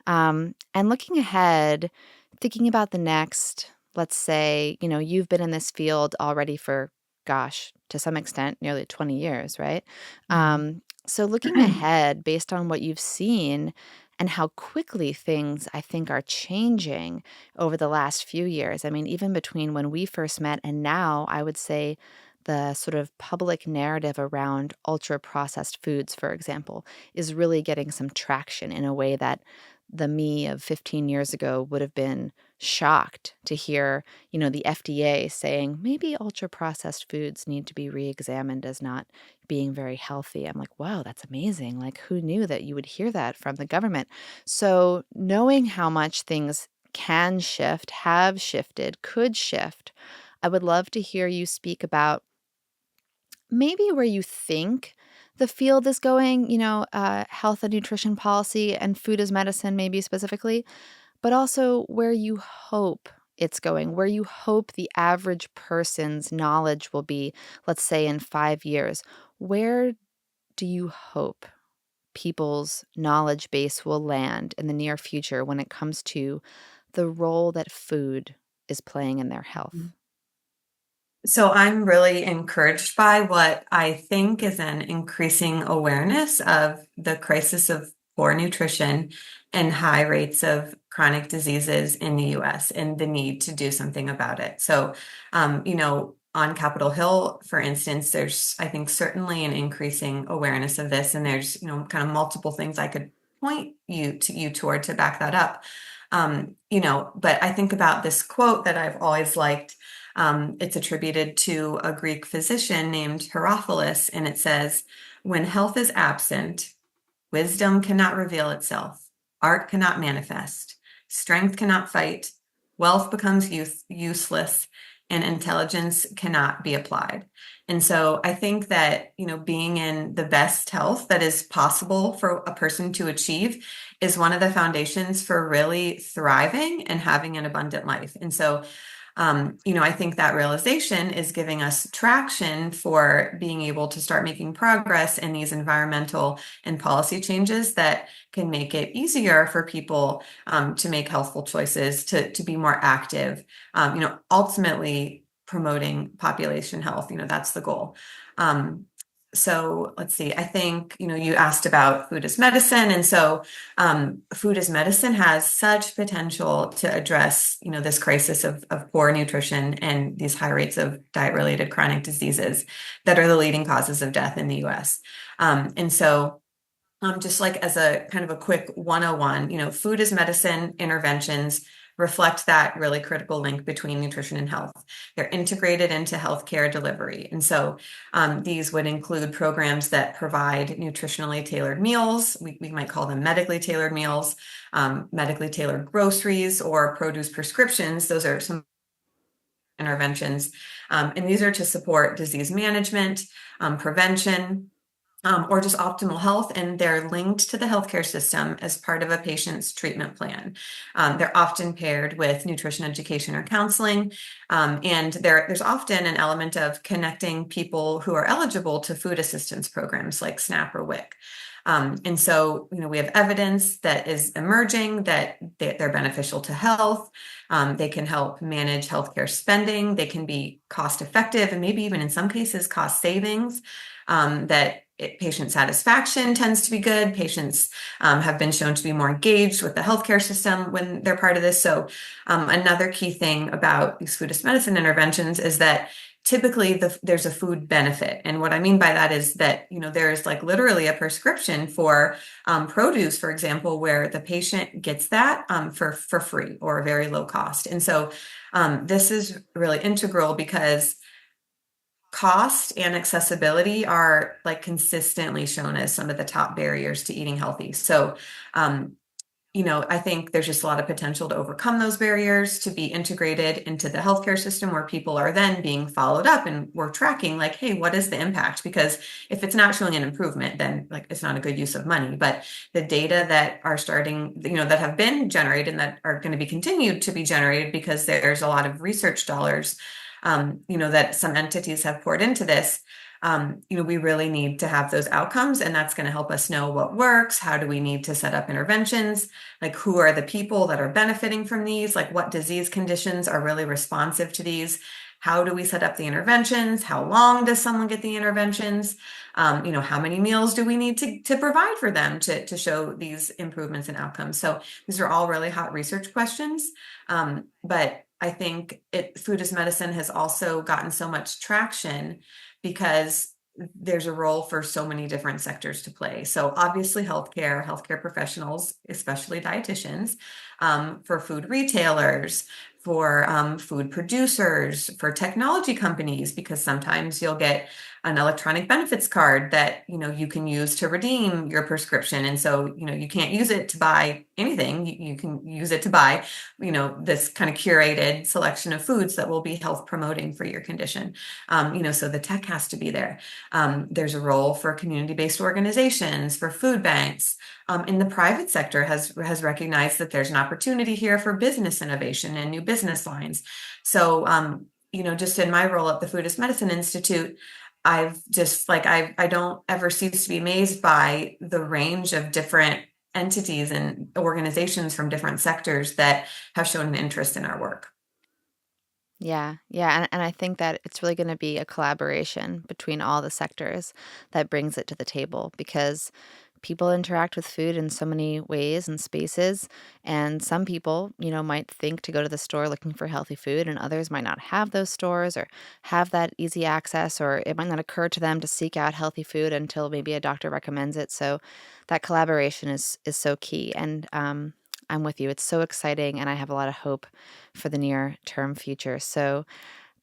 And looking ahead, thinking about the next, let's say, you've been in this field already for, gosh, to some extent, nearly 20 years, right? Mhm. So looking ahead, based on what you've seen and how quickly things, I think, are changing over the last few years. I mean, even between when we first met and now, I would say the sort of public narrative around ultra processed foods, for example, is really getting some traction in a way that the me of 15 years ago would have been shocked to hear, the FDA saying maybe ultra processed foods need to be re-examined as not being very healthy. I'm like, wow, that's amazing. Like, who knew that you would hear that from the government? So, knowing how much things can shift, have shifted, could shift, I would love to hear you speak about maybe where you think the field is going, health and nutrition policy and food as medicine, maybe specifically, but also where you hope it's going, where you hope the average person's knowledge will be, let's say in 5 years. Where do you hope people's knowledge base will land in the near future when it comes to the role that food is playing in their health? So I'm really encouraged by what I think is an increasing awareness of the crisis of poor nutrition and high rates of chronic diseases in the US and the need to do something about it. So, on Capitol Hill, for instance, there's, I think, certainly an increasing awareness of this, and there's, kind of multiple things I could point you toward to back that up. But I think about this quote that I've always liked. It's attributed to a Greek physician named Herophilus, and it says, "When health is absent, wisdom cannot reveal itself, art cannot manifest, strength cannot fight, wealth becomes useless, and intelligence cannot be applied." And so I think that, being in the best health that is possible for a person to achieve is one of the foundations for really thriving and having an abundant life. And so I think that realization is giving us traction for being able to start making progress in these environmental and policy changes that can make it easier for people to make healthful choices, to be more active, ultimately promoting population health. That's the goal. So let's see, I think, you asked about food as medicine. And so food as medicine has such potential to address, this crisis of poor nutrition and these high rates of diet-related chronic diseases that are the leading causes of death in the US. And so just like as a kind of a quick 101, food as medicine interventions reflect that really critical link between nutrition and health. They're integrated into healthcare delivery. And so these would include programs that provide nutritionally tailored meals. We might call them medically tailored meals, medically tailored groceries, or produce prescriptions. Those are some interventions. And these are to support disease management, prevention, or just optimal health, and they're linked to the healthcare system as part of a patient's treatment plan. They're often paired with nutrition education or counseling, and there's often an element of connecting people who are eligible to food assistance programs like SNAP or WIC. And so, we have evidence that is emerging that they're beneficial to health. They can help manage healthcare spending. They can be cost effective and maybe even in some cases cost savings. Patient satisfaction tends to be good. Patients have been shown to be more engaged with the healthcare system when they're part of this. So another key thing about these food as medicine interventions is that typically there's a food benefit. And what I mean by that is that, there's like literally a prescription for produce, for example, where the patient gets that for free or a very low cost. And so this is really integral because cost and accessibility are like consistently shown as some of the top barriers to eating healthy. So, I think there's just a lot of potential to overcome those barriers, to be integrated into the healthcare system where people are then being followed up and we're tracking like, hey, what is the impact? Because if it's not showing an improvement, then like it's not a good use of money. But the data that are starting, that have been generated and that are going to be continued to be generated because there's a lot of research dollars that some entities have poured into this, we really need to have those outcomes, and that's going to help us know what works. How do we need to set up interventions? Like, who are the people that are benefiting from these? Like, what disease conditions are really responsive to these? How do we set up the interventions? How long does someone get the interventions? How many meals do we need to provide for them to show these improvements in outcomes? So these are all really hot research questions. But I think food as medicine has also gotten so much traction because there's a role for so many different sectors to play. So obviously healthcare professionals, especially dietitians, for food retailers, for food producers, for technology companies, because sometimes you'll get an electronic benefits card that you can use to redeem your prescription, and so you can't use it to buy anything. You can use it to buy this kind of curated selection of foods that will be health promoting for your condition. So the tech has to be there. There's a role for community-based organizations, for food banks. In the private sector has recognized that there's an opportunity here for business innovation and new business lines. So just in my role at the Food as Medicine Institute, I've just like I don't ever cease to be amazed by the range of different entities and organizations from different sectors that have shown an interest in our work. Yeah, yeah, and I think that it's really gonna be a collaboration between all the sectors that brings it to the table because people interact with food in so many ways and spaces, and some people, might think to go to the store looking for healthy food, and others might not have those stores or have that easy access, or it might not occur to them to seek out healthy food until maybe a doctor recommends it. So that collaboration is so key, and I'm with you. It's so exciting, and I have a lot of hope for the near term future. So,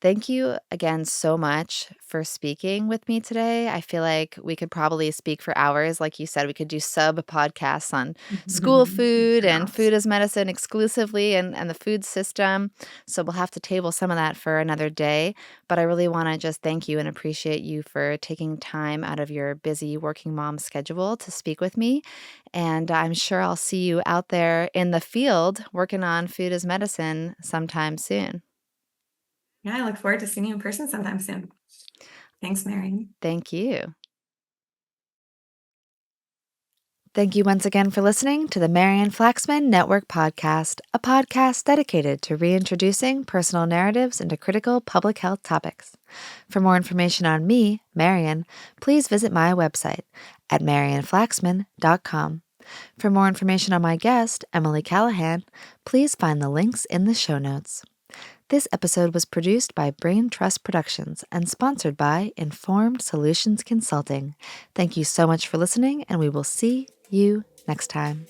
thank you again so much for speaking with me today. I feel like we could probably speak for hours. Like you said, we could do sub podcasts on school food and Yes. food as medicine exclusively and the food system. So we'll have to table some of that for another day. But I really want to just thank you and appreciate you for taking time out of your busy working mom schedule to speak with me. And I'm sure I'll see you out there in the field working on food as medicine sometime soon. Yeah, I look forward to seeing you in person sometime soon. Thanks, Marian. Thank you. Thank you once again for listening to the Marian Flaxman Network podcast, a podcast dedicated to reintroducing personal narratives into critical public health topics. For more information on me, Marian, please visit my website at marianflaxman.com. For more information on my guest, Emily Callahan, please find the links in the show notes. This episode was produced by Brain Trust Productions and sponsored by Informed Solutions Consulting. Thank you so much for listening, and we will see you next time.